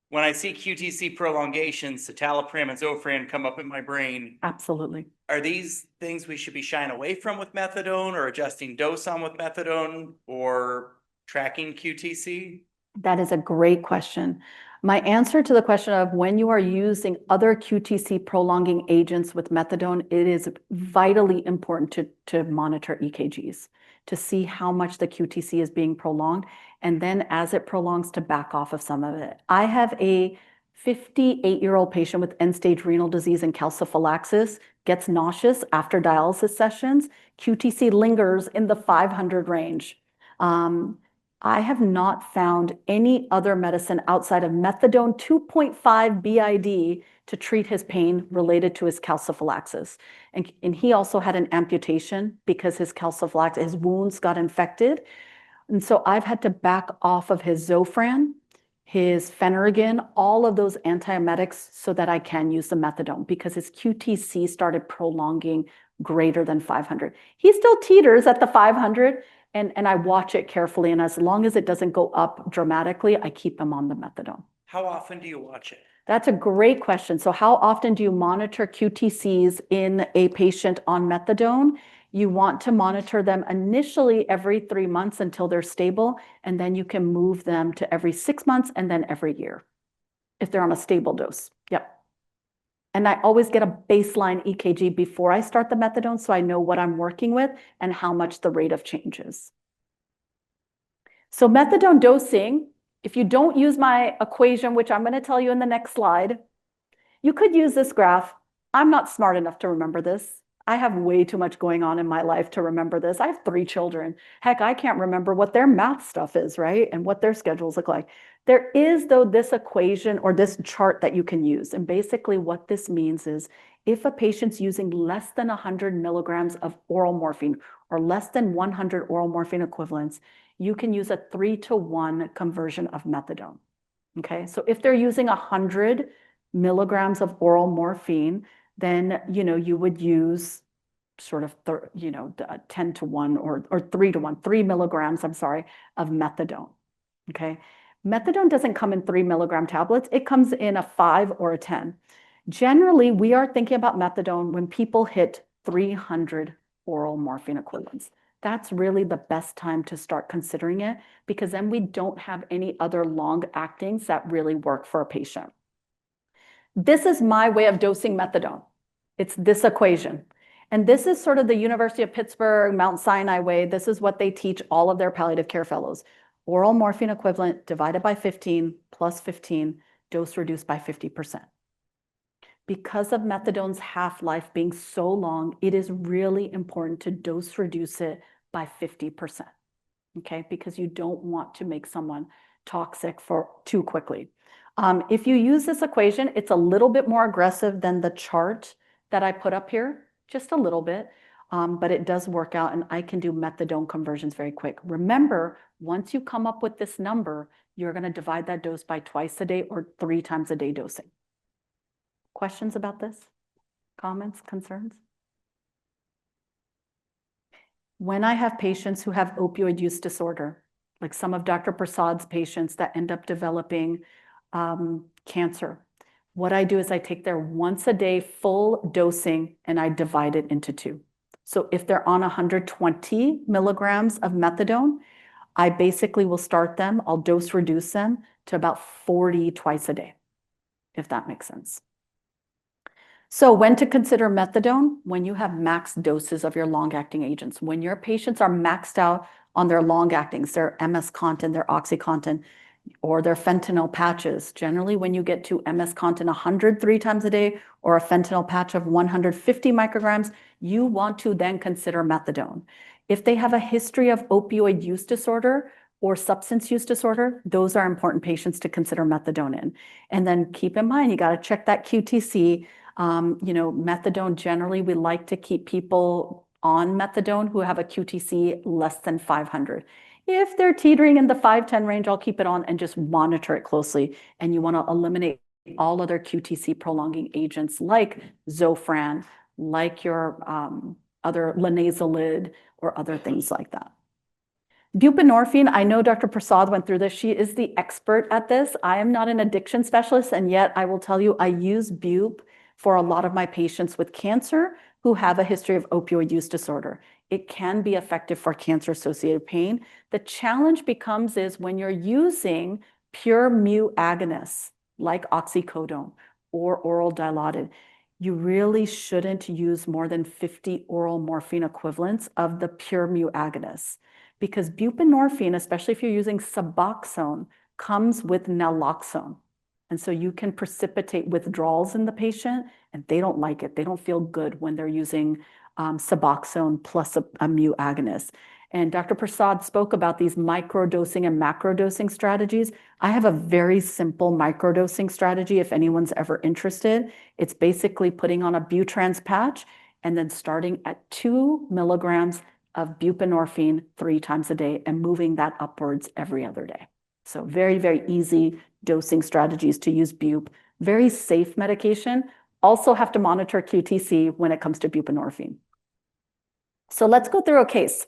When I see QTC prolongations, citalopram and Zofran come up in my brain. Absolutely. Are these things we should be shying away from with methadone, or adjusting dose on with methadone, or tracking QTC? That is a great question. My answer to the question of when you are using other QTC prolonging agents with methadone, it is vitally important to monitor EKGs, to see how much the QTC is being prolonged, and then as it prolongs, to back off of some of it. I have a 58-year-old patient with end-stage renal disease and calciphylaxis, gets nauseous after dialysis sessions. QTC lingers in the 500 range. I have not found any other medicine outside of methadone 2.5 BID to treat his pain related to his calciphylaxis. And he also had an amputation because his calciphylaxis, his wounds got infected. And so I've had to back off of his Zofran, his Phenergan, all of those antiemetics so that I can use the methadone because his QTC started prolonging greater than 500. He still teeters at the 500. And I watch it carefully. And as long as it doesn't go up dramatically, I keep him on the methadone. How often do you watch it? That's a great question. So how often do you monitor QTCs in a patient on methadone? You want to monitor them initially every 3 months until they're stable, and then you can move them to every 6 months and then every year if they're on a stable dose. Yep. And I always get a baseline EKG before I start the methadone so I know what I'm working with and how much the rate of change is. So methadone dosing, if you don't use my equation, which I'm going to tell you in the next slide, you could use this graph. I'm not smart enough to remember this. I have way too much going on in my life to remember this. I have 3 children. Heck, I can't remember what their math stuff is, right? And what their schedules look like. There is, though, this equation or this chart that you can use. And basically what this means is if a patient's using less than 100 milligrams of oral morphine or less than 100 oral morphine equivalents, you can use a 3-to-1 conversion of methadone. Okay, so if they're using 100 milligrams of oral morphine, then you would use sort of 10-to-1 or 3-to-1, 3 milligrams, I'm sorry, of methadone. Okay, methadone doesn't come in 3 milligram tablets. It comes in a 5 or a 10. Generally, we are thinking about methadone when people hit 300 oral morphine equivalents. That's really the best time to start considering it because then we don't have any other long actings that really work for a patient. This is my way of dosing methadone. It's this equation. And this is sort of the University of Pittsburgh, Mount Sinai way. This is what they teach all of their palliative care fellows. Oral morphine equivalent divided by 15 plus 15, dose reduced by 50%. Because of methadone's half-life being so long, it is really important to dose reduce it by 50%, okay? Because you don't want to make someone toxic for too quickly. If you use this equation, it's a little bit more aggressive than the chart that I put up here, just a little bit, but it does work out and I can do methadone conversions very quick. Remember, once you come up with this number, you're gonna divide that dose by twice a day or 3 times a day dosing. Questions about this? Comments, concerns? When I have patients who have opioid use disorder, like some of Dr. Prasad's patients that end up developing cancer, what I do is I take their once a day full dosing and I divide it into 2. So if they're on 120 milligrams of methadone, I basically will start them, I'll dose reduce them to about 40 twice a day, if that makes sense. So when to consider methadone? When you have max doses of your long-acting agents. When your patients are maxed out on their long-actings, their MS-Contin, their OxyContin, or their fentanyl patches. Generally, when you get to MS-Contin 100 3 times a day or a fentanyl patch of 150 micrograms, you want to then consider methadone. If they have a history of opioid use disorder or substance use disorder, those are important patients to consider methadone in. And then keep in mind, you got to check that QTC. Methadone, generally, we like to keep people on methadone who have a QTC less than 500. If they're teetering in the 510 range, I'll keep it on and just monitor it closely. And you want to eliminate all other QTC prolonging agents like Zofran, like your other linezolid or other things like that. Buprenorphine, I know Dr. Prasad went through this. She is the expert at this. I am not an addiction specialist, and yet I will tell you I use Bup for a lot of my patients with cancer who have a history of opioid use disorder. It can be effective for cancer-associated pain. The challenge becomes is when you're using pure mu agonists like oxycodone or oral dilaudid, you really shouldn't use more than 50 oral morphine equivalents of the pure mu agonists because buprenorphine, especially if you're using Suboxone, comes with naloxone. And so you can precipitate withdrawals in the patient and they don't like it. They don't feel good when they're using Suboxone plus a mu agonist. And Dr. Prasad spoke about these microdosing and macrodosing strategies. I have a very simple microdosing strategy if anyone's ever interested. It's basically putting on a Butrans patch and then starting at 2 milligrams of buprenorphine 3 times a day and moving that upwards every other day. So very, very easy dosing strategies to use Bup. Very safe medication. Also have to monitor QTC when it comes to buprenorphine. So let's go through a case.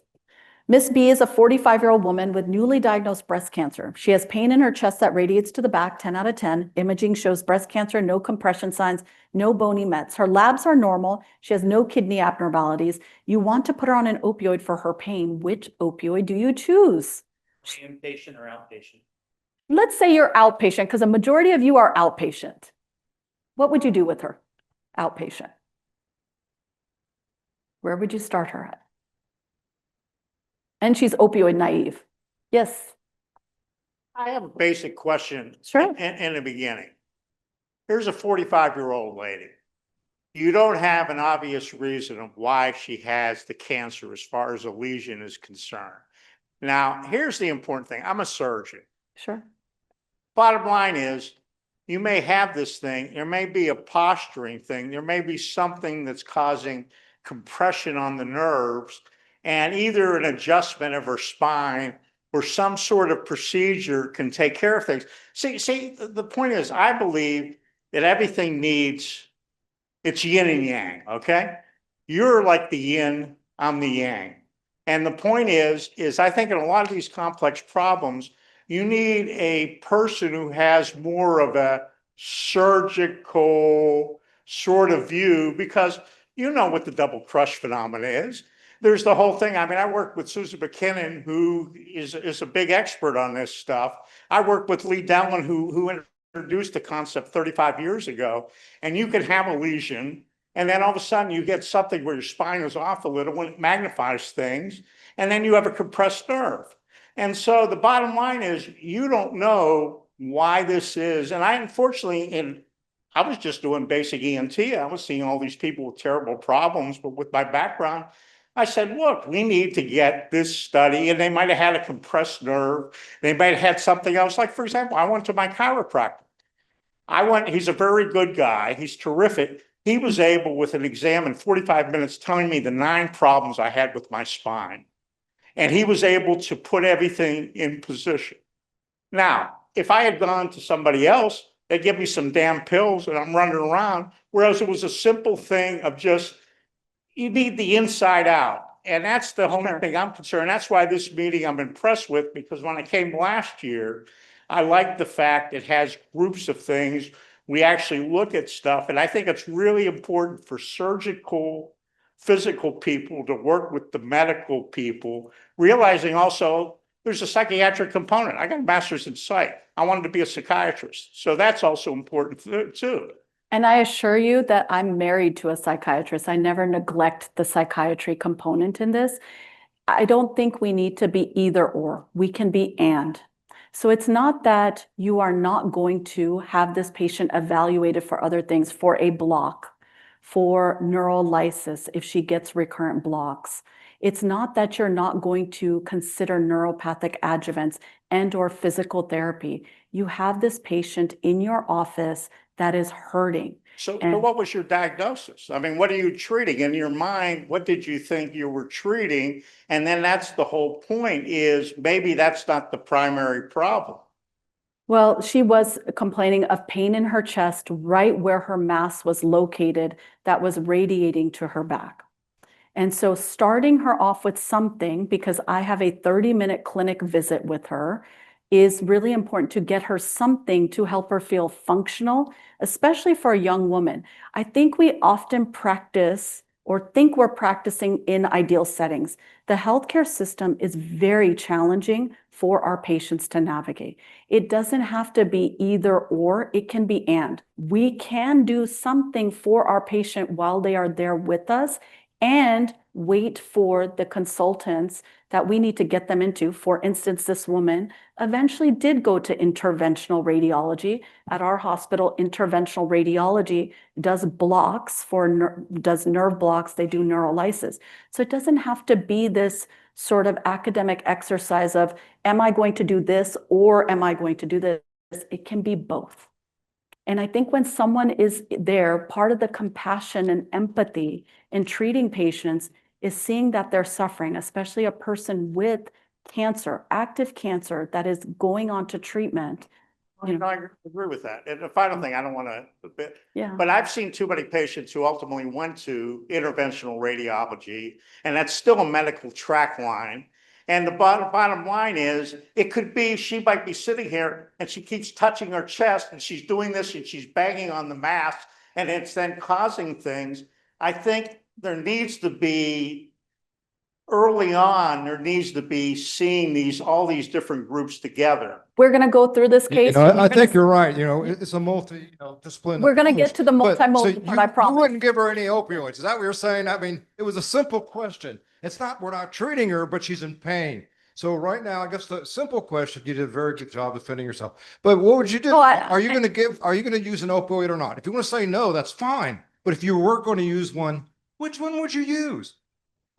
Miss B is a 45-year-old woman with newly diagnosed breast cancer. She has pain in her chest that radiates to the back, 10 out of 10. Imaging shows breast cancer, no compression signs, no bony mets. Her labs are normal. She has no kidney abnormalities. You want to put her on an opioid for her pain. Which opioid do you choose? Inpatient or outpatient? Let's say you're outpatient, because a majority of you are outpatient. What would you do with her? Outpatient. Where would you start her at? And she's opioid naive. Yes. I have a basic question. Sure. In the beginning. Here's a 45-year-old lady. You don't have an obvious reason of why she has the cancer as far as a lesion is concerned. Now, here's the important thing. I'm a surgeon. Sure. Bottom line is, you may have this thing. There may be a posturing thing. There may be something that's causing compression on the nerves, and either an adjustment of her spine or some sort of procedure can take care of things. See, the point is, I believe that everything needs, it's yin and yang, okay? You're like the yin, I'm the yang. And the point is I think in a lot of these complex problems, you need a person who has more of a surgical sort of view, because you know what the double crush phenomenon is. There's the whole thing. I mean, I work with Susan McKinnon, who is a big expert on this stuff. I work with Lee Dellin, who introduced the concept 35 years ago. And you can have a lesion, and then all of a sudden you get something where your spine is off a little, when it magnifies things, and then you have a compressed nerve. And so the bottom line is, you don't know why this is. And I, unfortunately, I was just doing basic ENT. I was seeing all these people with terrible problems, but with my background, I said, look, we need to get this study. And they might have had a compressed nerve. They might have had something else. Like, for example, I went to my chiropractor. He's a very good guy. He's terrific. He was able, with an exam in 45 minutes, telling me the 9 problems I had with my spine. And he was able to put everything in position. Now, if I had gone to somebody else, they'd give me some damn pills and I'm running around. Whereas it was a simple thing of just, you need the inside out. And that's the whole thing I'm concerned. That's why this meeting I'm impressed with, because when I came last year, I like the fact it has groups of things. We actually look at stuff. And I think it's really important for surgical, physical people to work with the medical people, realizing also there's a psychiatric component. I got a master's in psych. I wanted to be a psychiatrist. So that's also important too. And I assure you that I'm married to a psychiatrist. I never neglect the psychiatry component in this. I don't think we need to be either or. We can be and. So it's not that you are not going to have this patient evaluated for other things, for a block, for neurolysis if she gets recurrent blocks. It's not that you're not going to consider neuropathic adjuvants and or physical therapy. You have this patient in your office that is hurting. So what was your diagnosis? I mean, what are you treating in your mind? What did you think you were treating? And then that's the whole point, is maybe that's not the primary problem. Well, she was complaining of pain in her chest right where her mass was located that was radiating to her back. And so starting her off with something, because I have a 30-minute clinic visit with her, is really important to get her something to help her feel functional, especially for a young woman. I think we often practice or think we're practicing in ideal settings. The healthcare system is very challenging for our patients to navigate. It doesn't have to be either or, it can be and. We can do something for our patient while they are there with us and wait for the consultants that we need to get them into. For instance, this woman eventually did go to interventional radiology. At our hospital, interventional radiology does blocks does nerve blocks, they do neurolysis. So it doesn't have to be this sort of academic exercise of, am I going to do this or am I going to do this? It can be both. And I think when someone is there, part of the compassion and empathy in treating patients is seeing that they're suffering, especially a person with cancer, active cancer that is going on to treatment. I agree with that. And the final thing, I don't want to, Yeah. but I've seen too many patients who ultimately went to interventional radiology, and that's still a medical track line. And the bottom line is, it could be, she might be sitting here and she keeps touching her chest and she's doing this and she's banging on the mask and it's then causing things. I think there needs to be, early on, there needs to be seeing all these different groups together. We're going to go through this You case. know, and I we're gonna think you're right. You know, it's a discipline. We're gonna get to the But, so multimodal part, I you promise. wouldn't give her any opioids. Is that what you're saying? I mean, it was a simple question. It's not, we're not treating her, but she's in pain. So right now, I guess the simple question, you did a very good job defending yourself. But what would you do? Oh, Are you going to use an opioid or not? If you want to say no, that's fine. But if you were going to use one, which one would you use?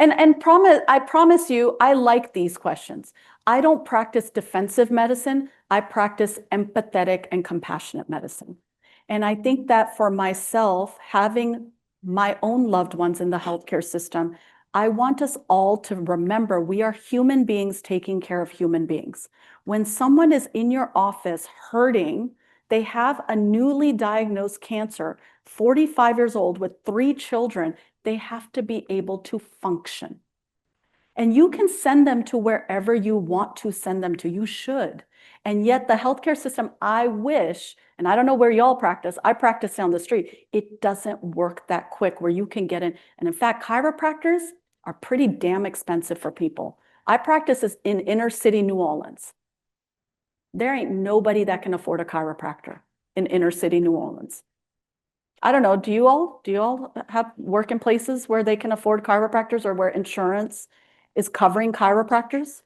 And I promise you, I like these questions. I don't practice defensive medicine. I practice empathetic and compassionate medicine. And I think that for myself, having my own loved ones in the healthcare system, I want us all to remember we are human beings taking care of human beings. When someone is in your office hurting, they have a newly diagnosed cancer, 45 years old with 3 children, they have to be able to function. And you can send them to wherever you want to send them to. You should. And yet the healthcare system, I wish, and I don't know where y'all practice, I practice down the street. It doesn't work that quick where you can get in. And in fact, chiropractors are pretty damn expensive for people. I practice this in inner city New Orleans. There ain't nobody that can afford a chiropractor in inner city New Orleans. I don't know, do you all have work in places where they can afford chiropractors or where insurance is covering chiropractors?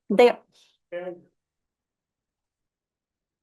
They,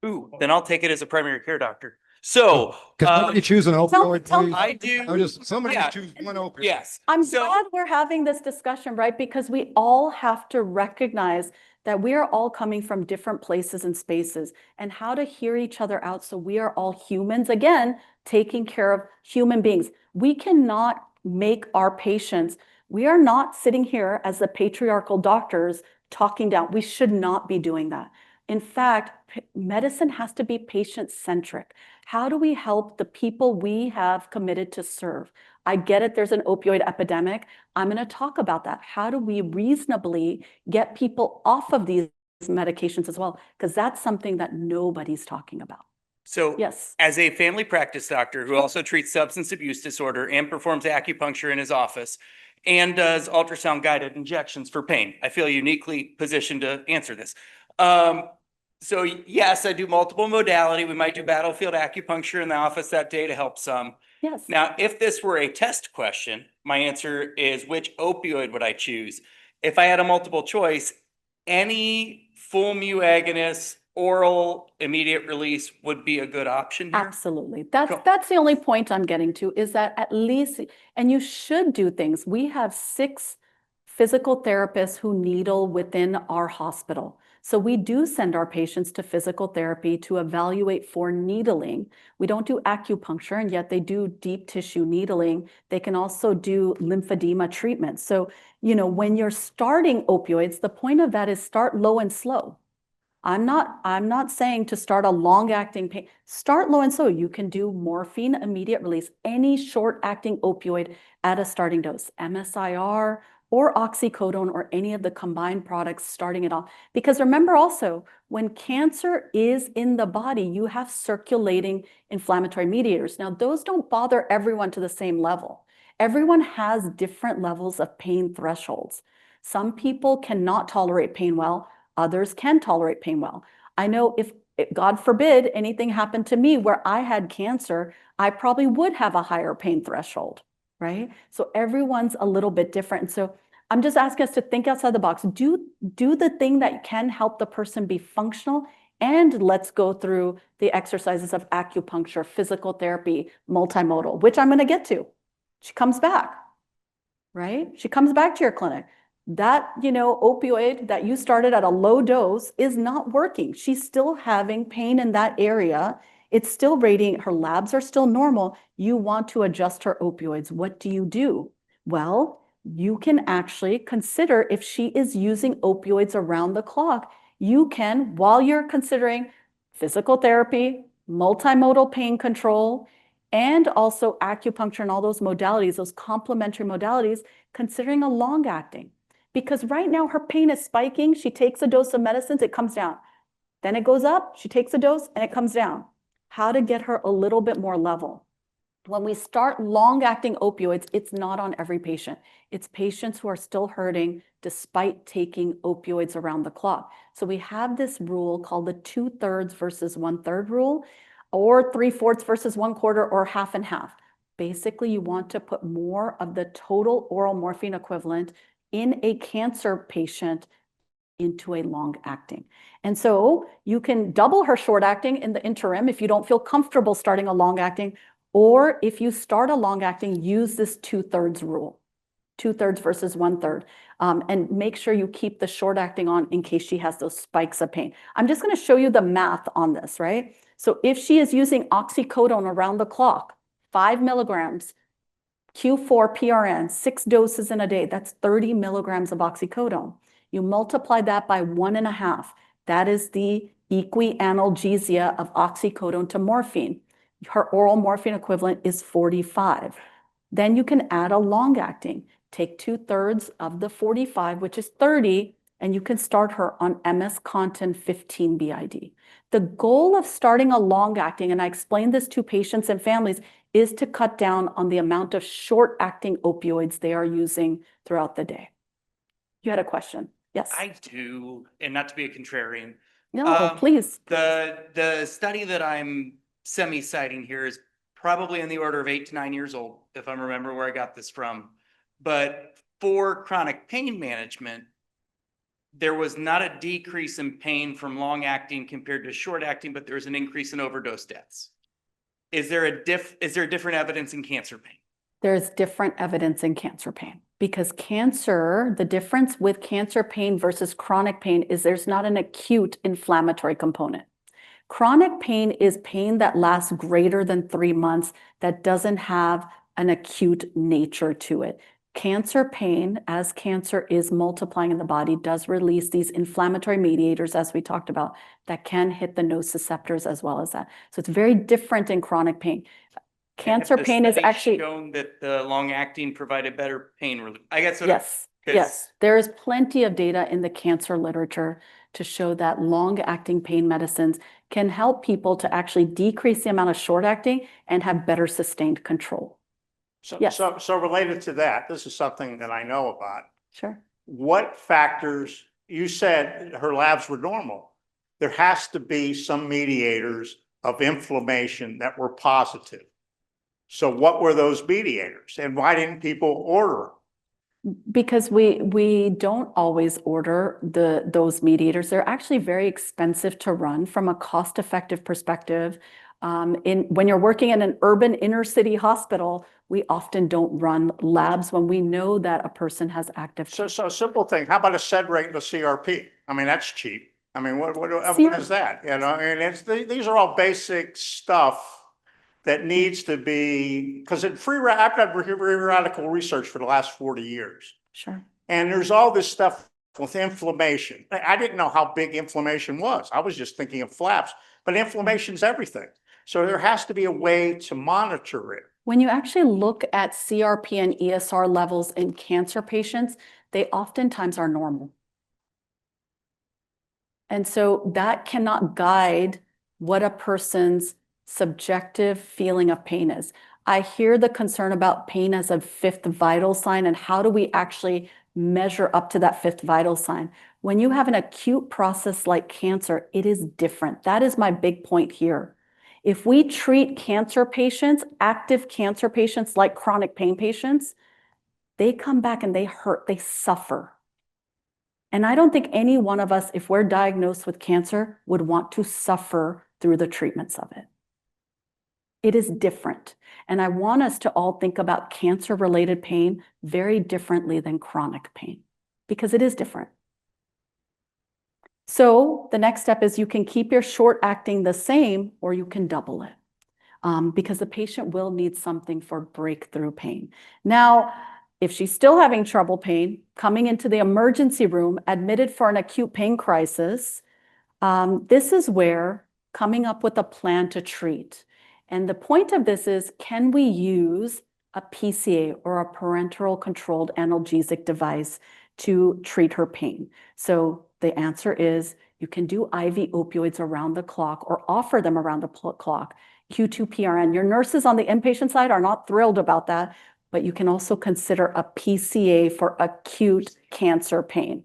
Ooh, then I'll take it as a primary care doctor. So, Can somebody choose an opioid, tell- please? I do. Somebody Yeah. choose one opioid. Yes. I'm So- glad we're having this discussion, right? Because we all have to recognize that we are all coming from different places and spaces and how to hear each other out so we are all humans, again, taking care of human beings. We cannot make our patients, we are not sitting here as the patriarchal doctors talking down. We should not be doing that. In fact, medicine has to be patient-centric. How do we help the people we have committed to serve? I get it, there's an opioid epidemic. I'm going to talk about that. How do we reasonably get people off of these medications as well? Because that's something that nobody's talking about. So Yes. as a family practice doctor who also treats substance abuse disorder and performs acupuncture in his office and does ultrasound guided injections for pain, I feel uniquely positioned to answer this. So yes, I do multiple modality. We might do battlefield acupuncture in the office that day to help some. Yes. Now, if this were a test question, my answer is which opioid would I choose? If I had a multiple choice, any full mu agonist, oral, immediate release would be a good option here. Absolutely. Cool. That's the only point I'm getting to is that at least, and you should do things. We have 6 physical therapists who needle within our hospital. So we do send our patients to physical therapy to evaluate for needling. We don't do acupuncture, and yet they do deep tissue needling. They can also do lymphedema treatment. So, you know, when you're starting opioids, the point of that is start low and slow. I'm not saying to start a long-acting pain. Start low and slow. You can do morphine, immediate release, any short-acting opioid at a starting dose, MSIR or oxycodone or any of the combined products starting it off. Because remember also, when cancer is in the body, you have circulating inflammatory mediators. Now, those don't bother everyone to the same level. Everyone has different levels of pain thresholds. Some people cannot tolerate pain well. Others can tolerate pain well. I know if, God forbid, anything happened to me where I had cancer, I probably would have a higher pain threshold, right? So everyone's a little bit different. And so I'm just asking us to think outside the box. Do the thing that can help the person be functional, and let's go through the exercises of acupuncture, physical therapy, multimodal, which I'm going to get to. She comes back, right? She comes back to your clinic. That, you know, opioid that you started at a low dose is not working. She's still having pain in that area. It's still radiating. Her labs are still normal. You want to adjust her opioids. What do you do? Well, you can actually consider if she is using opioids around the clock. You can, while you're considering physical therapy, multimodal pain control, and also acupuncture and all those modalities, those complementary modalities, considering a long-acting. Because right now her pain is spiking. She takes a dose of medicines, it comes down. Then it goes up, she takes a dose and it comes down. How to get her a little bit more level. When we start long-acting opioids, it's not on every patient. It's patients who are still hurting despite taking opioids around the clock. So we have this rule called the 2/3 versus 1/3 rule, or 3/4 versus 1/4, or half and half. Basically, you want to put more of the total oral morphine equivalent in a cancer patient into a long-acting. And so you can double her short-acting in the interim if you don't feel comfortable starting a long-acting, or if you start a long-acting, use this 2/3 rule, 2/3 versus 1/3, and make sure you keep the short-acting on in case she has those spikes of pain. I'm just going to show you the math on this, right? So if she is using oxycodone around the clock, 5 milligrams, Q4 PRN, 6 doses in a day, that's 30 milligrams of oxycodone. You multiply that by 1.5. That is the equianalgesia of oxycodone to morphine. Her oral morphine equivalent is 45. Then you can add a long-acting. Take 2/3 of the 45, which is 30, and you can start her on MS Contin 15 BID. The goal of starting a long-acting, and I explained this to patients and families, is to cut down on the amount of short-acting opioids they are using throughout the day. You had a question? Yes. I do, and not to be a contrarian. No, please. The study that I'm semi-citing here is probably in the order of 8 to 9 years old, if I remember where I got this from. But for chronic pain management, there was not a decrease in pain from long-acting compared to short-acting, but there's an increase in overdose deaths. Is there a different evidence in cancer pain? There's different evidence in cancer pain, because cancer, the difference with cancer pain versus chronic pain is there's not an acute inflammatory component. Chronic pain is pain that lasts greater than 3 months, that doesn't have an acute nature to it. Cancer pain, as cancer is multiplying in the body, does release these inflammatory mediators, as we talked about, that can hit the nociceptors as well as that. So it's very different in chronic pain. Cancer Have the pain is studies actually shown that the long-acting provided better pain relief. I guess. yes, yes. There is plenty of data in the cancer literature to show that long-acting pain medicines can help people to actually decrease the amount of short-acting and have better sustained control. Yes. So related to that, this is something that I know about. Sure. What factors, you said her labs were normal. There has to be some mediators of inflammation that were positive. So what were those mediators, and why didn't people order them? Because we don't always order those mediators. They're actually very expensive to run from a cost-effective perspective. When you're working in an urban inner city hospital, we often don't run labs when we know that a person has active. So simple thing. How about a sed rate and a CRP? I mean, that's cheap. I mean, what is that? You know, and these are all basic stuff that needs to be, because I've done free radical research for the last 40 years. Sure. And there's all this stuff with inflammation. I didn't know how big inflammation was. I was just thinking of flaps, but inflammation's everything. So there has to be a way to monitor it. When you actually look at CRP and ESR levels in cancer patients, they oftentimes are normal. And so that cannot guide what a person's subjective feeling of pain is. I hear the concern about pain as a 5th vital sign, and how do we actually measure up to that 5th vital sign? When you have an acute process like cancer, it is different. That is my big point here. If we treat cancer patients, active cancer patients like chronic pain patients, they come back and they hurt, they suffer. And I don't think any one of us, if we're diagnosed with cancer, would want to suffer through the treatments of it. It is different. And I want us to all think about cancer-related pain very differently than chronic pain, because it is different. So the next step is you can keep your short-acting the same, or you can double it, because the patient will need something for breakthrough pain. Now, if she's still having trouble pain, coming into the emergency room, admitted for an acute pain crisis, this is where coming up with a plan to treat. And the point of this is, can we use a PCA or a parenteral controlled analgesic device to treat her pain? So the answer is you can do IV opioids around the clock or offer them around the clock. Q2PRN. Your nurses on the inpatient side are not thrilled about that, but you can also consider a PCA for acute cancer pain.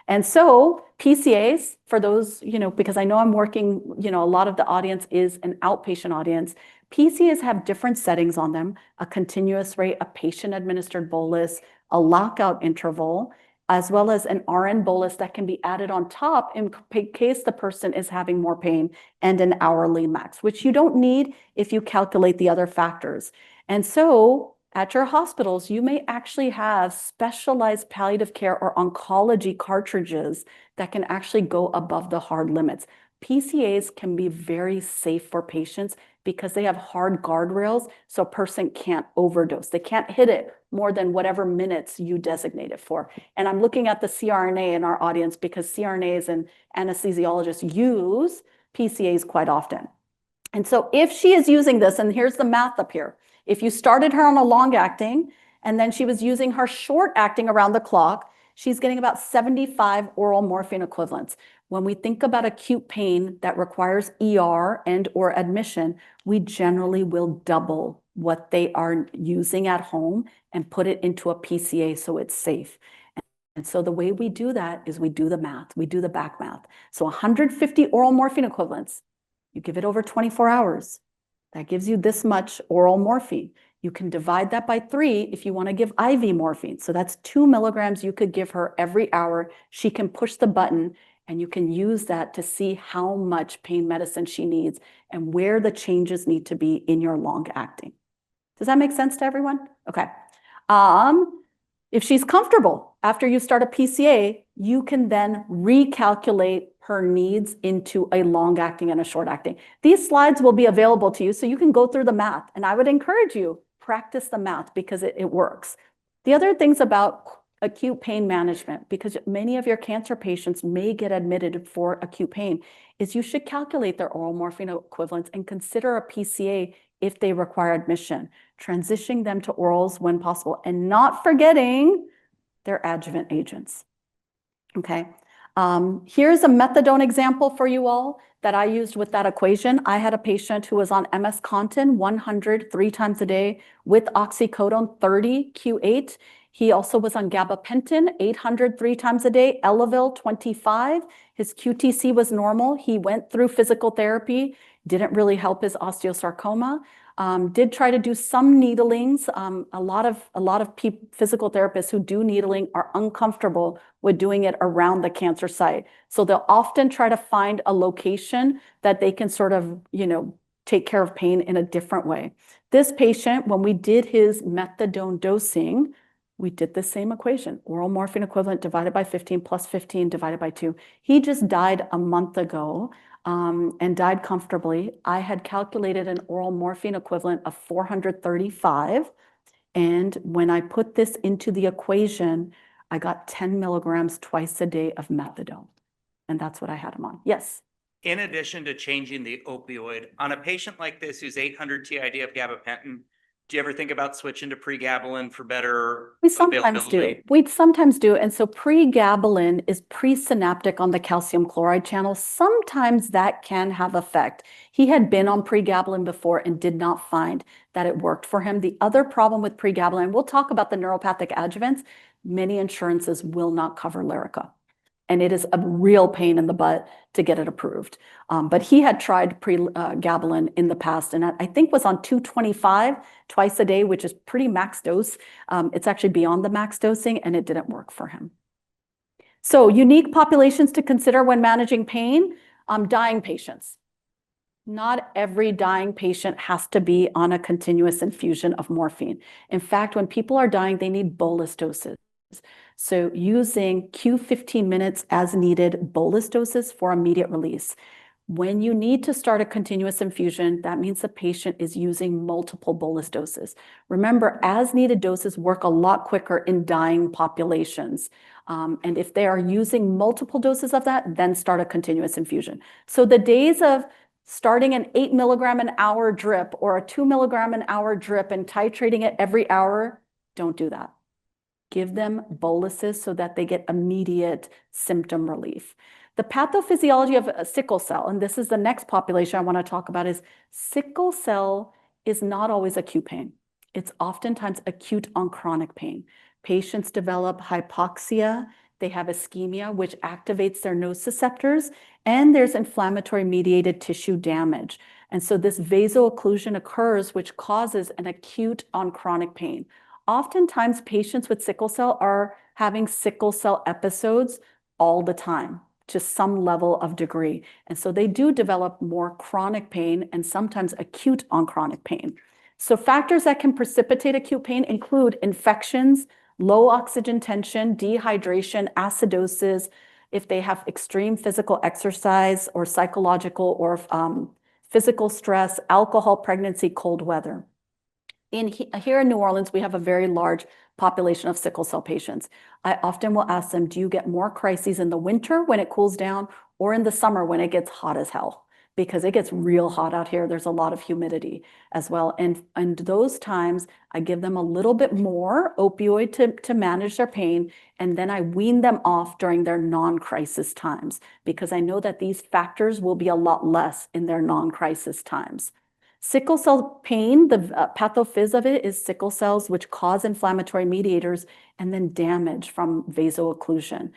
And so PCAs, for those, because I know I'm working, a lot of the audience is an outpatient audience. PCAs have different settings on them, a continuous rate, a patient-administered bolus, a lockout interval, as well as an RN bolus that can be added on top in case the person is having more pain, and an hourly max, which you don't need if you calculate the other factors. And so at your hospitals, you may actually have specialized palliative care or oncology cartridges that can actually go above the hard limits. PCAs can be very safe for patients because they have hard guardrails, so a person can't overdose. They can't hit it more than whatever minutes you designate it for. And I'm looking at the CRNA in our audience because CRNAs and anesthesiologists use PCAs quite often. And so if she is using this, and here's the math up here, if you started her on a long acting and then she was using her short acting around the clock, she's getting about 75 oral morphine equivalents. When we think about acute pain that requires ER and or admission, we generally will double what they are using at home and put it into a PCA so it's safe. And so the way we do that is we do the math, we do the back math. So 150 oral morphine equivalents, you give it over 24 hours. That gives you this much oral morphine. You can divide that by 3 if you want to give IV morphine. So that's 2 milligrams you could give her every hour. She can push the button and you can use that to see how much pain medicine she needs and where the changes need to be in your long acting. Does that make sense to everyone? Okay. If she's comfortable after you start a PCA, you can then recalculate her needs into a long acting and a short acting. These slides will be available to you so you can go through the math. And I would encourage you, practice the math because it works. The other things about acute pain management, because many of your cancer patients may get admitted for acute pain, is you should calculate their oral morphine equivalents and consider a PCA if they require admission, transitioning them to orals when possible, and not forgetting their adjuvant agents. Okay. Here's a methadone example for you all that I used with that equation. I had a patient who was on MS-Contin 100 3 times a day with oxycodone 30 Q8. He also was on gabapentin 800 3 times a day, Elavil 25. His QTC was normal. He went through physical therapy, didn't really help his osteosarcoma. Did try to do some needlings. A lot of physical therapists who do needling are uncomfortable with doing it around the cancer site. So they'll often try to find a location that they can sort of, take care of pain in a different way. This patient, when we did his methadone dosing, we did the same equation, oral morphine equivalent divided by 15 plus 15 divided by 2. He just died a month ago. And died comfortably. I had calculated an oral morphine equivalent of 435. And when I put this into the equation, I got 10 milligrams twice a day of methadone. And that's what I had him on. Yes. In addition to changing the opioid, on a patient like this who's 800 TID of gabapentin, do you ever think about switching to pregabalin for better We sometimes do. We sometimes do. And so pregabalin is presynaptic on the calcium chloride channel. Sometimes that can have effect. He had been on pregabalin before and did not find that it worked for him. The other problem with pregabalin, we'll talk about the neuropathic adjuvants. Many insurances will not cover Lyrica. And it is a real pain in the butt to get it approved. But he had tried pregabalin in the past, and I think was on 225 twice a day, which is pretty max dose. It's actually beyond the max dosing, and it didn't work for him. So unique populations to consider when managing pain, dying patients. Not every dying patient has to be on a continuous infusion of morphine. In fact, when people are dying, they need bolus doses. So using Q15 minutes as needed bolus doses for immediate release. When you need to start a continuous infusion, that means the patient is using multiple bolus doses. Remember, as needed doses work a lot quicker in dying populations. And if they are using multiple doses of that, then start a continuous infusion. So the days of starting an 8 milligram an hour drip or a 2 milligram an hour drip and titrating it every hour, don't do that. give them boluses so that they get immediate symptom relief. The pathophysiology of sickle cell, and this is the next population I want to talk about, is sickle cell is not always acute pain. It's oftentimes acute on chronic pain. Patients develop hypoxia, they have ischemia, which activates their nociceptors, and there's inflammatory mediated tissue damage. And so this vaso-occlusion occurs, which causes an acute on chronic pain. Oftentimes, patients with sickle cell are having sickle cell episodes all the time, to some level of degree. And so they do develop more chronic pain and sometimes acute on chronic pain. So factors that can precipitate acute pain include infections, low oxygen tension, dehydration, acidosis, if they have extreme physical exercise or psychological or physical stress, alcohol, pregnancy, cold weather. Here in New Orleans, we have a very large population of sickle cell patients. I often will ask them, do you get more crises in the winter when it cools down or in the summer when it gets hot as hell? Because it gets real hot out here. There's a lot of humidity as well. And those times, I give them a little bit more opioid to manage their pain. And then I wean them off during their non-crisis times, because I know that these factors will be a lot less in their non-crisis times. Sickle cell pain, the pathophys of it is sickle cells, which cause inflammatory mediators and then damage from vaso-occlusion.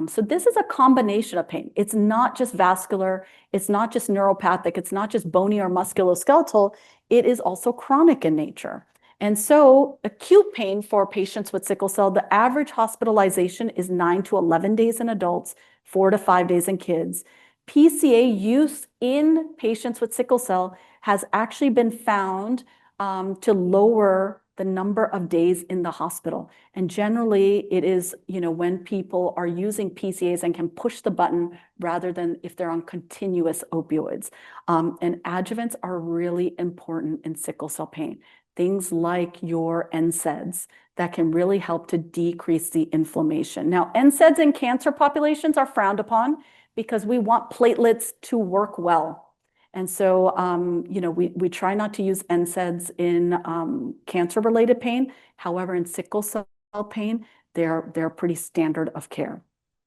So this is a combination of pain. It's not just vascular, it's not just neuropathic, it's not just bony or musculoskeletal, it is also chronic in nature. And so acute pain for patients with sickle cell, the average hospitalization is 9 to 11 days in adults, 4 to 5 days in kids. PCA use in patients with sickle cell has actually been found to lower the number of days in the hospital. And generally it is, when people are using PCAs and can push the button rather than if they're on continuous opioids. And adjuvants are really important in sickle cell pain. Things like your NSAIDs that can really help to decrease the inflammation. Now, NSAIDs in cancer populations are frowned upon because we want platelets to work well. And so, we try not to use NSAIDs in cancer-related pain. However, in sickle cell pain, they're pretty standard of care.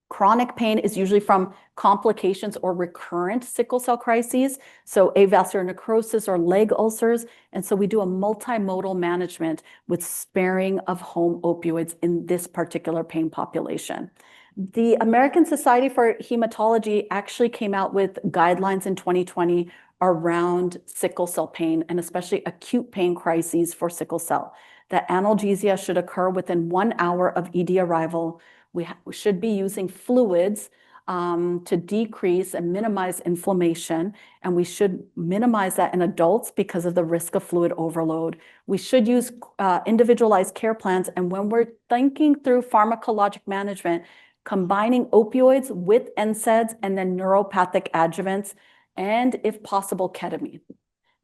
Chronic pain is usually from complications or recurrent sickle cell crises, so avascular necrosis or leg ulcers. And so we do a multimodal management with sparing of home opioids in this particular pain population. The American Society for Hematology actually came out with guidelines in 2020 around sickle cell pain and especially acute pain crises for sickle cell. That analgesia should occur within 1 hour of ED arrival. We should be using fluids to decrease and minimize inflammation, and we should minimize that in adults because of the risk of fluid overload. We should use individualized care plans, and when we're thinking through pharmacologic management, combining opioids with NSAIDs and then neuropathic adjuvants, and if possible, ketamine.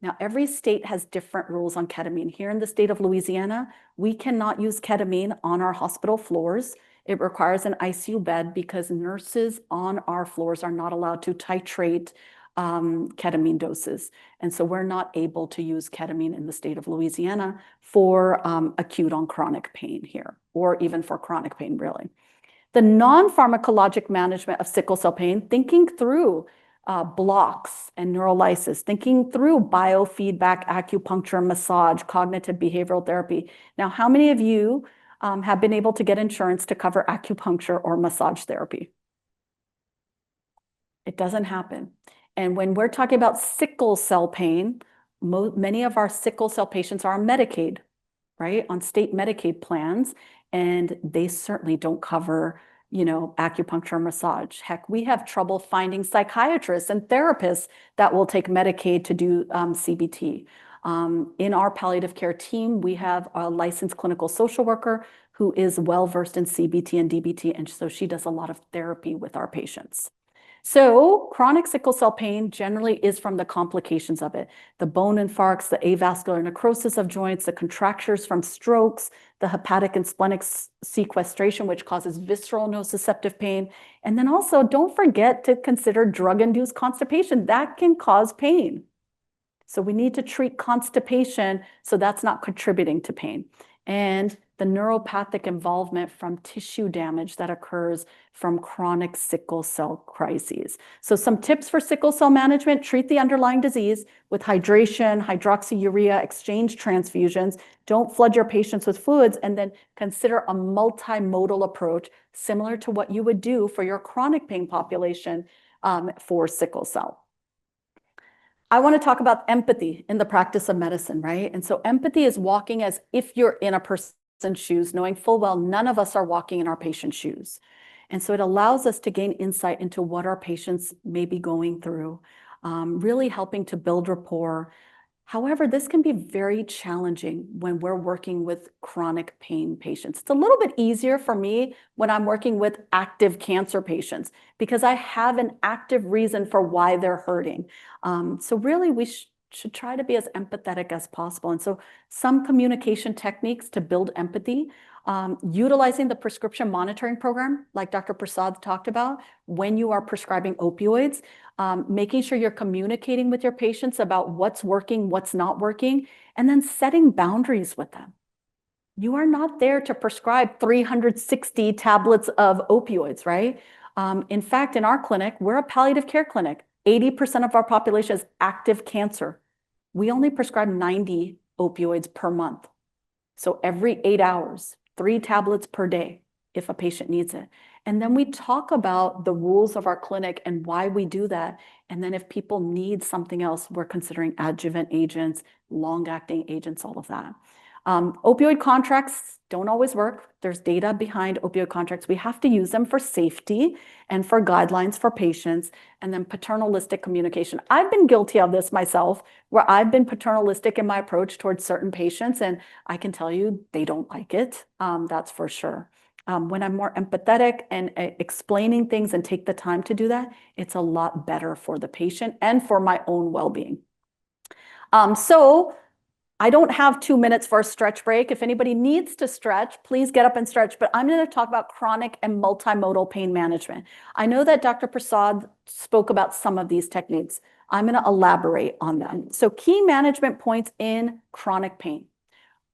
Now, every state has different rules on ketamine. Here in the state of Louisiana, we cannot use ketamine on our hospital floors. It requires an ICU bed because nurses on our floors are not allowed to titrate ketamine doses. And so we're not able to use ketamine in the state of Louisiana for acute on chronic pain here, or even for chronic pain, really. The non-pharmacologic management of sickle cell pain, thinking through blocks and neurolysis, thinking through biofeedback, acupuncture, massage, cognitive behavioral therapy. Now, how many of you have been able to get insurance to cover acupuncture or massage therapy? It doesn't happen. And when we're talking about sickle cell pain, many of our sickle cell patients are on Medicaid, right? On state Medicaid plans, and they certainly don't cover acupuncture or massage. Heck, we have trouble finding psychiatrists and therapists that will take Medicaid to do CBT. In our palliative care team, we have a licensed clinical social worker who is well-versed in CBT and DBT, and so she does a lot of therapy with our patients. So chronic sickle cell pain generally is from the complications of it. The bone infarcts, the avascular necrosis of joints, the contractures from strokes, the hepatic and splenic sequestration, which causes visceral nociceptive pain. And then also don't forget to consider drug-induced constipation. That can cause pain. So we need to treat constipation so that's not contributing to pain. And the neuropathic involvement from tissue damage that occurs from chronic sickle cell crises. So some tips for sickle cell management: treat the underlying disease with hydration, hydroxyurea, exchange transfusions. Don't flood your patients with fluids, and then consider a multimodal approach similar to what you would do for your chronic pain population for sickle cell. I want to talk about empathy in the practice of medicine, right? And so empathy is walking as if you're in a person's shoes, knowing full well none of us are walking in our patient's shoes. And so it allows us to gain insight into what our patients may be going through, really helping to build rapport. However, this can be very challenging when we're working with chronic pain patients. It's a little bit easier for me when I'm working with active cancer patients because I have an active reason for why they're hurting. So really, we should try to be as empathetic as possible. And so some communication techniques to build empathy, utilizing the prescription monitoring program, like Dr. Prasad talked about, when you are prescribing opioids, making sure you're communicating with your patients about what's working, what's not working, and then setting boundaries with them. You are not there to prescribe 360 tablets of opioids, right? In fact, in our clinic, we're a palliative care clinic. 80% of our population is active cancer. We only prescribe 90 opioids per month. So every 8 hours, 3 tablets per day if a patient needs it. And then we talk about the rules of our clinic and why we do that. And then if people need something else, we're considering adjuvant agents, long-acting agents, all of that. Opioid contracts don't always work. There's data behind opioid contracts. We have to use them for safety and for guidelines for patients, and then paternalistic communication. I've been guilty of this myself, where I've been paternalistic in my approach towards certain patients, and I can tell you they don't like it, that's for sure. When I'm more empathetic and explaining things and take the time to do that, it's a lot better for the patient and for my own well-being. So I don't have 2 minutes for a stretch break. If anybody needs to stretch, please get up and stretch. But I'm going to talk about chronic and multimodal pain management. I know that Dr. Prasad spoke about some of these techniques. I'm going to elaborate on them. So key management points in chronic pain.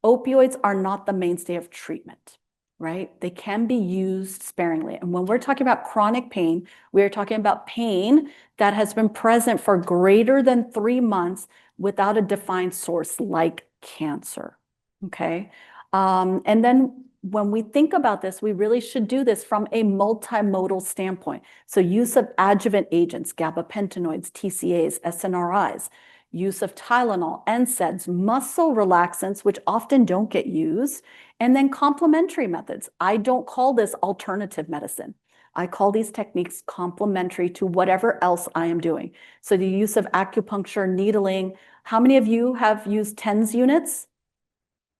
Opioids are not the mainstay of treatment, right? They can be used sparingly. And when we're talking about chronic pain, we are talking about pain that has been present for greater than 3 months without a defined source like cancer, okay? And then when we think about this, we really should do this from a multimodal standpoint. So use of adjuvant agents, gabapentinoids, TCAs, SNRIs, use of Tylenol, NSAIDs, muscle relaxants, which often don't get used, and then complementary methods. I don't call this alternative medicine. I call these techniques complementary to whatever else I am doing. So the use of acupuncture, needling. How many of you have used TENS units?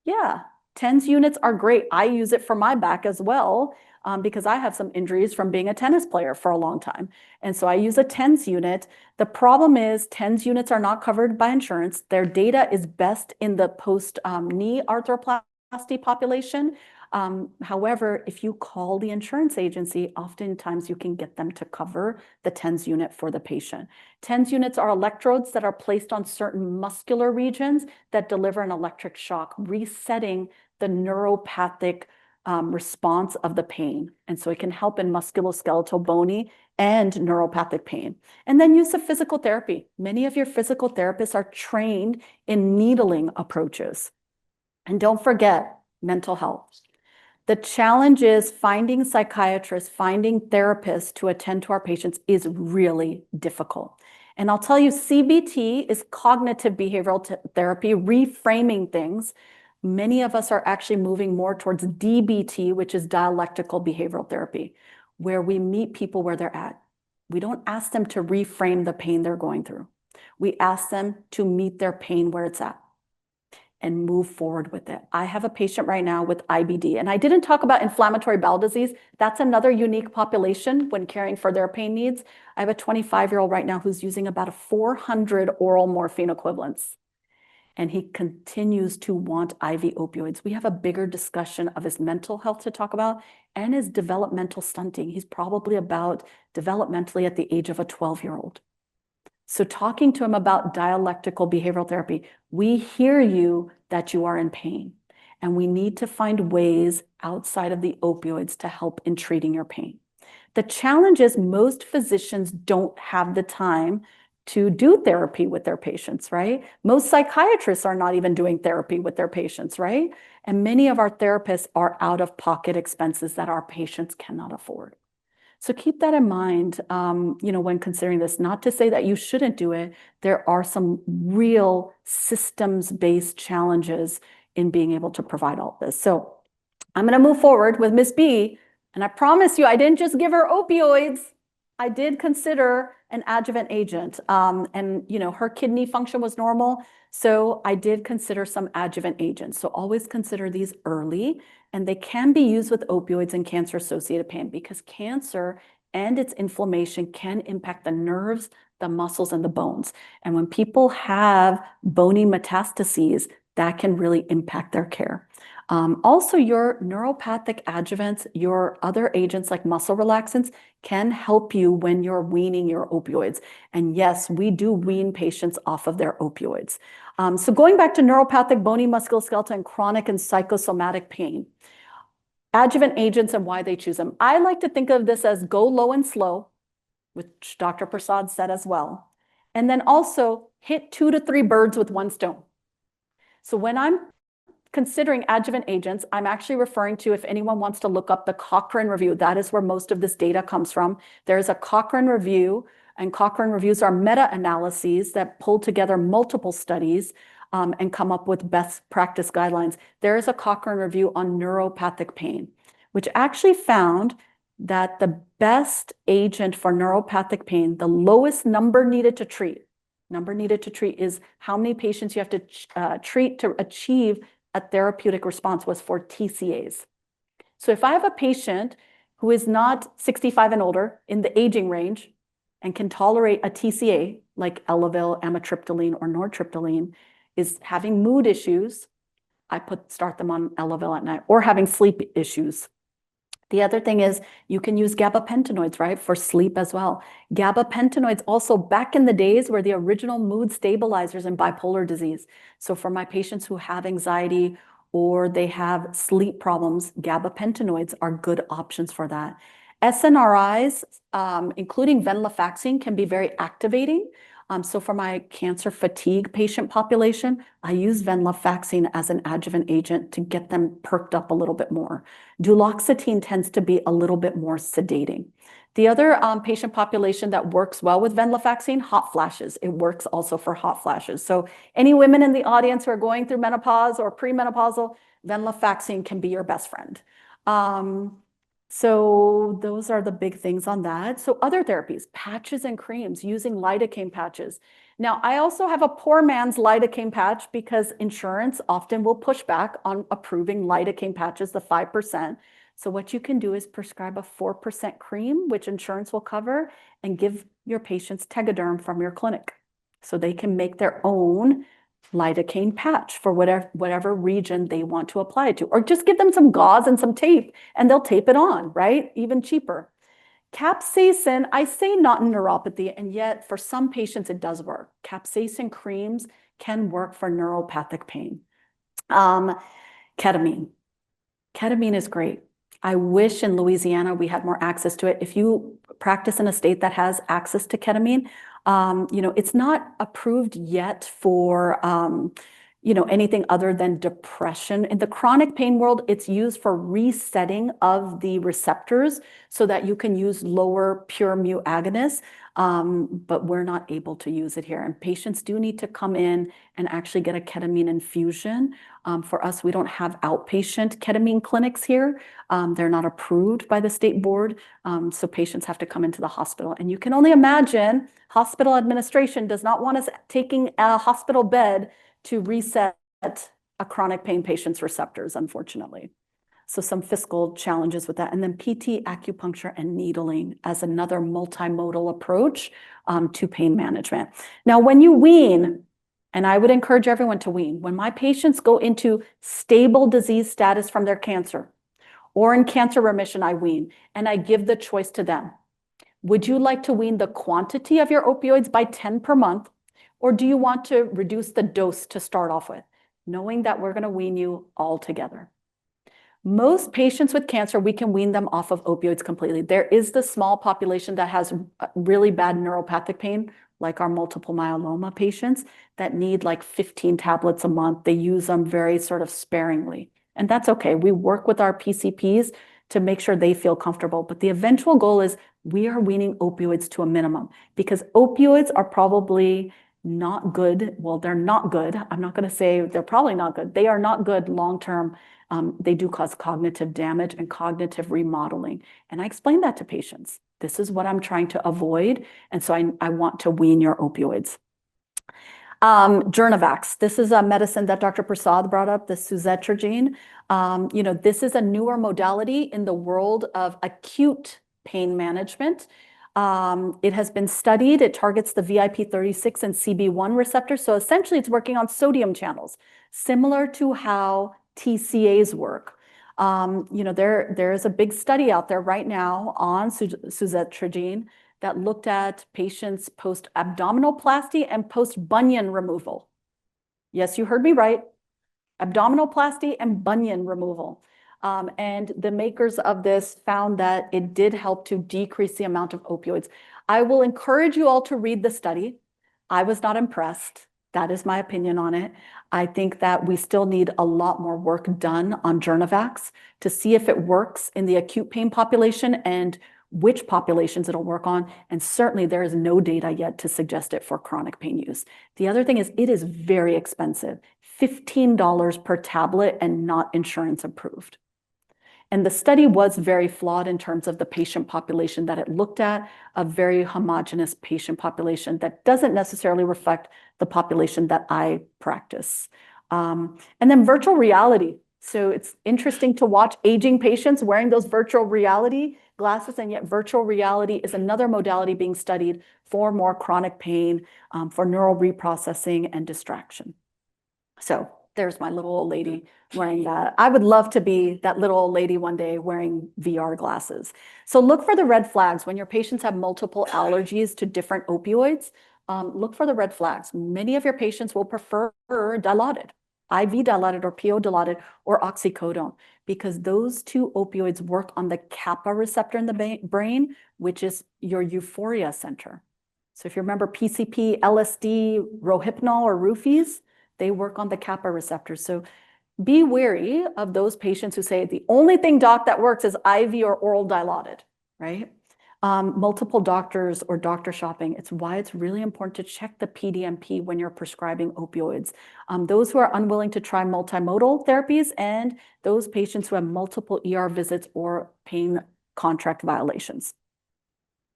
Yeah, TENS units are great. I use it for my back as well because I have some injuries from being a tennis player for a long time. And so I use a TENS unit. The problem is TENS units are not covered by insurance. Their data is best in the post-knee arthroplasty population. However, if you call the insurance agency, oftentimes you can get them to cover the TENS unit for the patient. TENS units are electrodes that are placed on certain muscular regions that deliver an electric shock, resetting the neuropathic response of the pain. And so it can help in musculoskeletal, bony, and neuropathic pain. And then use of physical therapy. Many of your physical therapists are trained in needling approaches. And don't forget mental health. The challenge is finding psychiatrists, finding therapists to attend to our patients is really difficult. And I'll tell you, CBT is cognitive behavioral therapy, reframing things. Many of us are actually moving more towards DBT, which is dialectical behavioral therapy, where we meet people where they're at. We don't ask them to reframe the pain they're going through. We ask them to meet their pain where it's at and move forward with it. I have a patient right now with IBD, and I didn't talk about inflammatory bowel disease. That's another unique population when caring for their pain needs. I have a 25-year-old right now who's using about 400 oral morphine equivalents, and he continues to want IV opioids. We have a bigger discussion of his mental health to talk about and his developmental stunting. He's probably about developmentally at the age of a 12-year-old. So talking to him about dialectical behavioral therapy, we hear you that you are in pain. And we need to find ways outside of the opioids to help in treating your pain. The challenge is most physicians don't have the time to do therapy with their patients, right? Most psychiatrists are not even doing therapy with their patients, right? And many of our therapists are out-of-pocket expenses that our patients cannot afford. So keep that in mind, when considering this. Not to say that you shouldn't do it. There are some real systems-based challenges in being able to provide all this. So I'm going to move forward with Miss B, and I promise you, I didn't just give her opioids. I did consider an adjuvant agent, and her kidney function was normal, so I did consider some adjuvant agents. So always consider these early, and they can be used with opioids and cancer-associated pain because cancer and its inflammation can impact the nerves, the muscles, and the bones. And when people have bony metastases, that can really impact their care. Also, your neuropathic adjuvants, your other agents like muscle relaxants can help you when you're weaning your opioids. And yes, we do wean patients off of their opioids. So going back to neuropathic, bony, musculoskeletal, and chronic and psychosomatic pain, adjuvant agents and why they choose them. I like to think of this as go low and slow, which Dr. Prasad said as well. And then also hit 2 to 3 birds with one stone. So when I'm considering adjuvant agents, I'm actually referring to, if anyone wants to look up the Cochrane review, that is where most of this data comes from. There's a Cochrane review, and Cochrane reviews are meta-analyses that pull together multiple studies and come up with best practice guidelines. There is a Cochrane review on neuropathic pain, which actually found that the best agent for neuropathic pain, the lowest number needed to treat is how many patients you have to treat to achieve a therapeutic response, was for TCAs. So if I have a patient who is not 65 and older in the aging range and can tolerate a TCA like Elavil, amitriptyline, or nortriptyline, is having mood issues, I start them on Elavil at night, or having sleep issues. The other thing is you can use gabapentinoids, right, for sleep as well. Gabapentinoids also back in the days were the original mood stabilizers in bipolar disease. So for my patients who have anxiety or they have sleep problems, gabapentinoids are good options for that. SNRIs, including venlafaxine, can be very activating. So for my cancer fatigue patient population, I use venlafaxine as an adjuvant agent to get them perked up a little bit more. Duloxetine tends to be a little bit more sedating. The other patient population that works well with venlafaxine, hot flashes. It works also for hot flashes. So any women in the audience who are going through menopause or premenopausal, venlafaxine can be your best friend. So those are the big things on that. So other therapies, patches and creams, using lidocaine patches. Now, I also have a poor man's lidocaine patch because insurance often will push back on approving lidocaine patches, the 5%. So what you can do is prescribe a 4% cream, which insurance will cover, and give your patients Tegaderm from your clinic so they can make their own lidocaine patch for whatever region they want to apply it to, or just give them some gauze and some tape and they'll tape it on, right? Even cheaper. Capsaicin, I say not in neuropathy, and yet for some patients it does work. Capsaicin creams can work for neuropathic pain. Ketamine. Ketamine is great. I wish in Louisiana we had more access to it. If you practice in a state that has access to ketamine, it's not approved yet for, anything other than depression. In the chronic pain world, it's used for resetting of the receptors so that you can use lower pure mu agonists, but we're not able to use it here. And patients do need to come in and actually get a ketamine infusion. For us, we don't have outpatient ketamine clinics here. They're not approved by the state board, so patients have to come into the hospital. And you can only imagine hospital administration does not want us taking a hospital bed to reset a chronic pain patient's receptors, unfortunately. So some fiscal challenges with that. And then PT, acupuncture, and needling as another multimodal approach to pain management. Now, when you wean, and I would encourage everyone to wean, when my patients go into stable disease status from their cancer, or in cancer remission, I wean, and I give the choice to them. Would you like to wean the quantity of your opioids by 10 per month, or do you want to reduce the dose to start off with? knowing that we're going to wean you all together. Most patients with cancer, we can wean them off of opioids completely. There is the small population that has really bad neuropathic pain, like our multiple myeloma patients that need like 15 tablets a month. They use them very sort of sparingly. And that's okay. We work with our PCPs to make sure they feel comfortable. But the eventual goal is we are weaning opioids to a minimum because opioids are probably not good. Well, they're not good. I'm not going to say they're probably not good. They are not good long-term. They do cause cognitive damage and cognitive remodeling. And I explain that to patients. This is what I'm trying to avoid. And so I want to wean your opioids. Journavax. This is a medicine that Dr. Prasad brought up, the suzetrigine. This is a newer modality in the world of acute pain management. It has been studied. It targets the VIP36 and CB1 receptors. So essentially, it's working on sodium channels, similar to how TCAs work. There is a big study out there right now on suzetrigine that looked at patients post-abdominoplasty and post-bunion removal. Yes, you heard me right. Abdominoplasty and bunion removal. And the makers of this found that it did help to decrease the amount of opioids. I will encourage you all to read the study. I was not impressed. That is my opinion on it. I think that we still need a lot more work done on Journavax to see if it works in the acute pain population and which populations it'll work on. And certainly there is no data yet to suggest it for chronic pain use. The other thing is it is very expensive, $15 per tablet and not insurance approved. And the study was very flawed in terms of the patient population that it looked at, a very homogeneous patient population that doesn't necessarily reflect the population that I practice. And then virtual reality. So it's interesting to watch aging patients wearing those virtual reality glasses, and yet virtual reality is another modality being studied for more chronic pain, for neural reprocessing and distraction. So there's my little old lady wearing that. I would love to be that little old lady one day wearing VR glasses. So look for the red flags when your patients have multiple allergies to different opioids. Look for the red flags. Many of your patients will prefer Dilaudid, IV Dilaudid or PO Dilaudid or oxycodone, because those two opioids work on the kappa receptor in the brain, which is your euphoria center. So if you remember PCP, LSD, Rohypnol, or Roofies, they work on the kappa receptors. So be wary of those patients who say the only thing, doc, that works is IV or oral Dilaudid, right? Multiple doctors or doctor shopping. It's why it's really important to check the PDMP when you're prescribing opioids. Those who are unwilling to try multimodal therapies and those patients who have multiple ER visits or pain contract violations.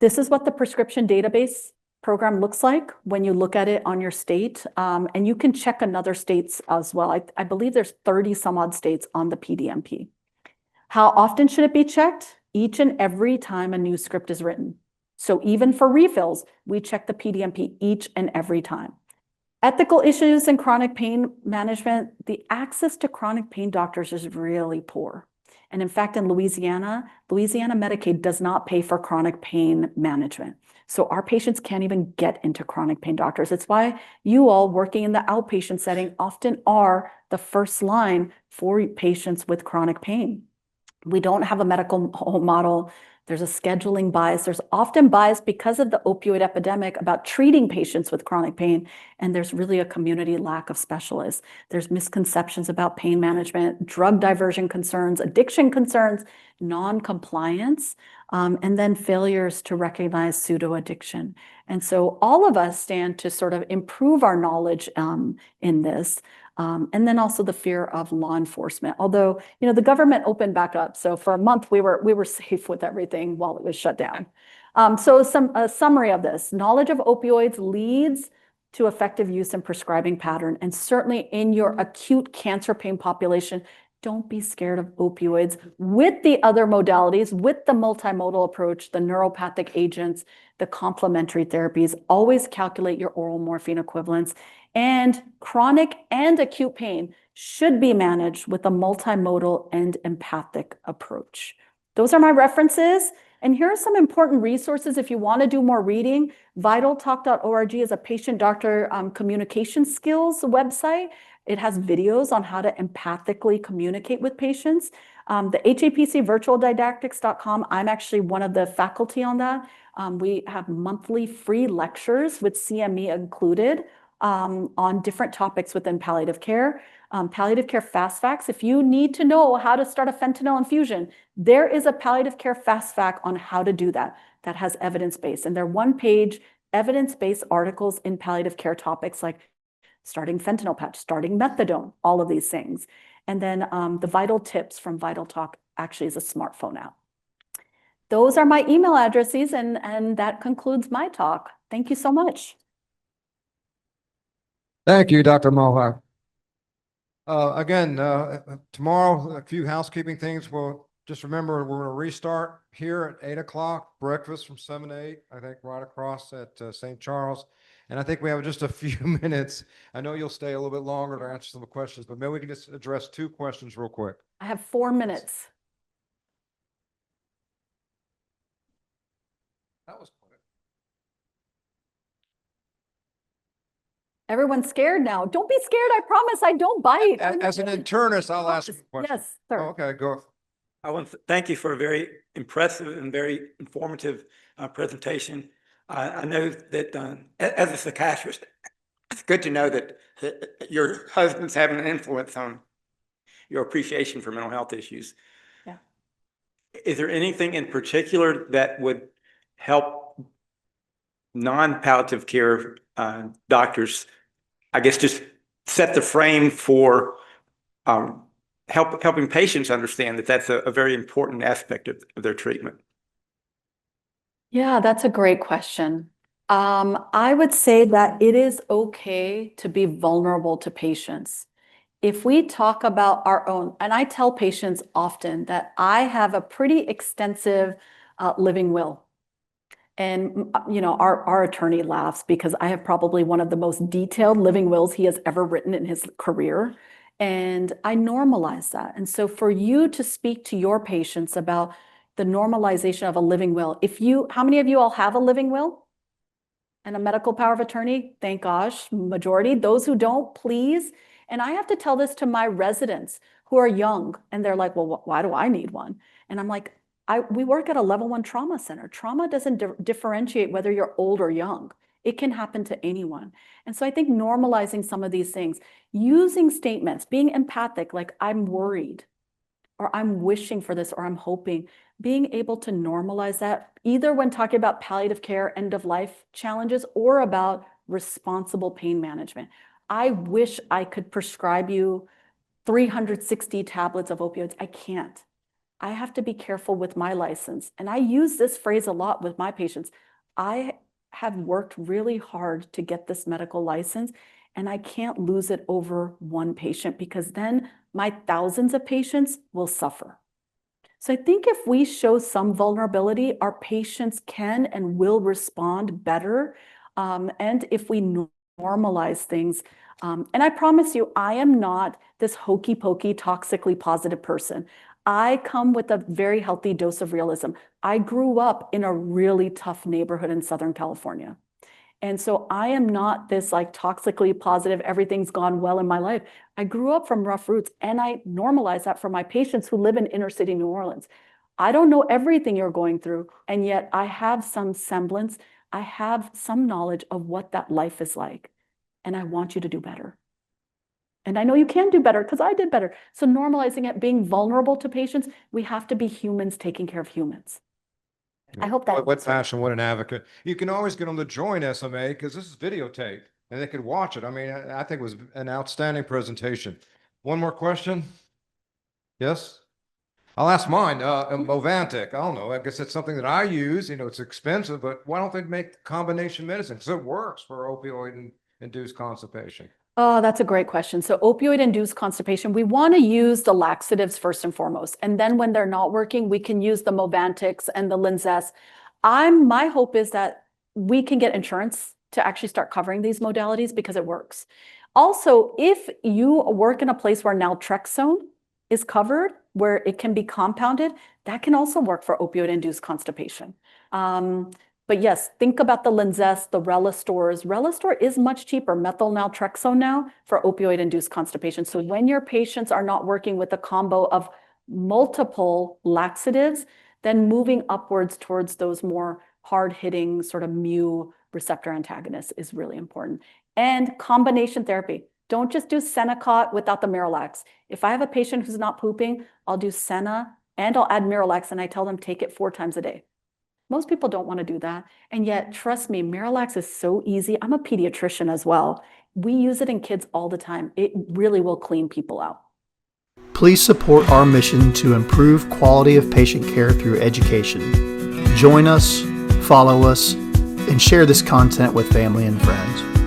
This is what the prescription database program looks like when you look at it on your state. And you can check another states as well. I believe there's 30 some odd states on the PDMP. How often should it be checked? Each and every time a new script is written. So even for refills, we check the PDMP each and every time. Ethical issues in chronic pain management, the access to chronic pain doctors is really poor. And in fact, in Louisiana Medicaid does not pay for chronic pain management. So our patients can't even get into chronic pain doctors. It's why you all working in the outpatient setting often are the first line for patients with chronic pain. We don't have a medical model. There's a scheduling bias. There's often bias because of the opioid epidemic about treating patients with chronic pain. And there's really a community lack of specialists. There's misconceptions about pain management, drug diversion concerns, addiction concerns, non-compliance, and then failures to recognize pseudo-addiction. And so all of us stand to sort of improve our knowledge in this. And then also the fear of law enforcement. Although, the government opened back up. So for a month, we were safe with everything while it was shut down. So a summary of this. Knowledge of opioids leads to effective use and prescribing pattern. And certainly in your acute cancer pain population, don't be scared of opioids. With the other modalities, with the multimodal approach, the neuropathic agents, the complementary therapies, always calculate your oral morphine equivalents. And chronic and acute pain should be managed with a multimodal and empathic approach. Those are my references. And here are some important resources if you want to do more reading. Vitaltalk.org is a patient-doctor communication skills website. It has videos on how to empathically communicate with patients. The HAPC virtualdidactics.com, I'm actually one of the faculty on that. We have monthly free lectures with CME included on different topics within palliative care. Palliative care fast facts. If you need to know how to start a fentanyl infusion, there is a palliative care fast fact on how to do that that has evidence-based. And they're one-page evidence-based articles in palliative care topics like starting fentanyl patch, starting methadone, all of these things. And then the Vital Tips from Vital Talk actually is a smartphone app. Those are my email addresses, and that concludes my talk. Thank you so much. Thank you, Dr. Mohawk. Again, tomorrow, a few housekeeping things. Well, just remember, we're going to restart here at 8 o'clock, breakfast from 7 to 8, I think right across at St. Charles. And I think we have just a few minutes. I know you'll stay a little bit longer to answer some questions, but maybe we can just address 2 questions real quick. I have 4 minutes. That was quick. Everyone's scared now. Don't be scared. I promise I don't bite. As an internist, I'll ask you a question. Yes, sir. Oh, okay, go. I want to thank you for a very impressive and very informative presentation. I know that as a psychiatrist, it's good to know that your husband's having an influence on your appreciation for mental health issues. Yeah. Is there anything in particular that would help non-palliative care doctors, I guess, just set the frame for helping patients understand that that's a very important aspect of their treatment? Yeah, that's a great question. I would say that it is okay to be vulnerable to patients. If we talk about our own, and I tell patients often that I have a pretty extensive living will. And, you know, our attorney laughs because I have probably one of the most detailed living wills he has ever written in his career. And I normalize that. And so for you to speak to your patients about the normalization of a living will, how many of you all have a living will and a medical power of attorney? Thank gosh, majority. Those who don't, please. And I have to tell this to my residents who are young and they're like, well, why do I need one? And I'm like, we work at a level 1 trauma center. Trauma doesn't differentiate whether you're old or young. It can happen to anyone. And so I think normalizing some of these things, using statements, being empathic, like I'm worried, or I'm wishing for this, or I'm hoping, being able to normalize that, either when talking about palliative care, end of life challenges, or about responsible pain management. I wish I could prescribe you 360 tablets of opioids. I can't. I have to be careful with my license. And I use this phrase a lot with my patients. I have worked really hard to get this medical license, and I can't lose it over one patient because then my thousands of patients will suffer. So I think if we show some vulnerability, our patients can and will respond better. And if we normalize things, and I promise you, I am not this hokey pokey, toxically positive person. I come with a very healthy dose of realism. I grew up in a really tough neighborhood in Southern California. And so I am not this like toxically positive, everything's gone well in my life. I grew up from rough roots, and I normalize that for my patients who live in inner city New Orleans. I don't know everything you're going through, and yet I have some semblance. I have some knowledge of what that life is like, and I want you to do better. And I know you can do better because I did better. So normalizing it, being vulnerable to patients, we have to be humans taking care of humans. I hope that. What passion, what an advocate. You can always get them to join SMA because this is videotaped and they could watch it. I mean, I think it was an outstanding presentation. One more question? Yes? I'll ask mine. Movantic, I don't know. I guess it's something that I use. You know, it's expensive, but why don't they make combination medicine? Because it works for opioid-induced constipation. Oh, that's a great question. So opioid-induced constipation, we want to use the laxatives first and foremost. And then when they're not working, we can use the Movantics and the Linzess. My hope is that we can get insurance to actually start covering these modalities because it works. Also, if you work in a place where naltrexone is covered, where it can be compounded, that can also work for opioid-induced constipation. But yes, think about the Linzess, the Relastors. Relastor is much cheaper, methyl naltrexone now, for opioid-induced constipation. So when your patients are not working with a combo of multiple laxatives, then moving upwards towards those more hard-hitting sort of mu receptor antagonists is really important. And combination therapy. Don't just do Senecot without the Miralax. If I have a patient who's not pooping, I'll do Sena and I'll add Miralax, and I tell them take it 4 times a day. Most people don't want to do that. And yet, trust me, Miralax is so easy. I'm a pediatrician as well. We use it in kids all the time. It really will clean people out. Please support our mission to improve quality of patient care through education. Join us, follow us, and share this content with family and friends.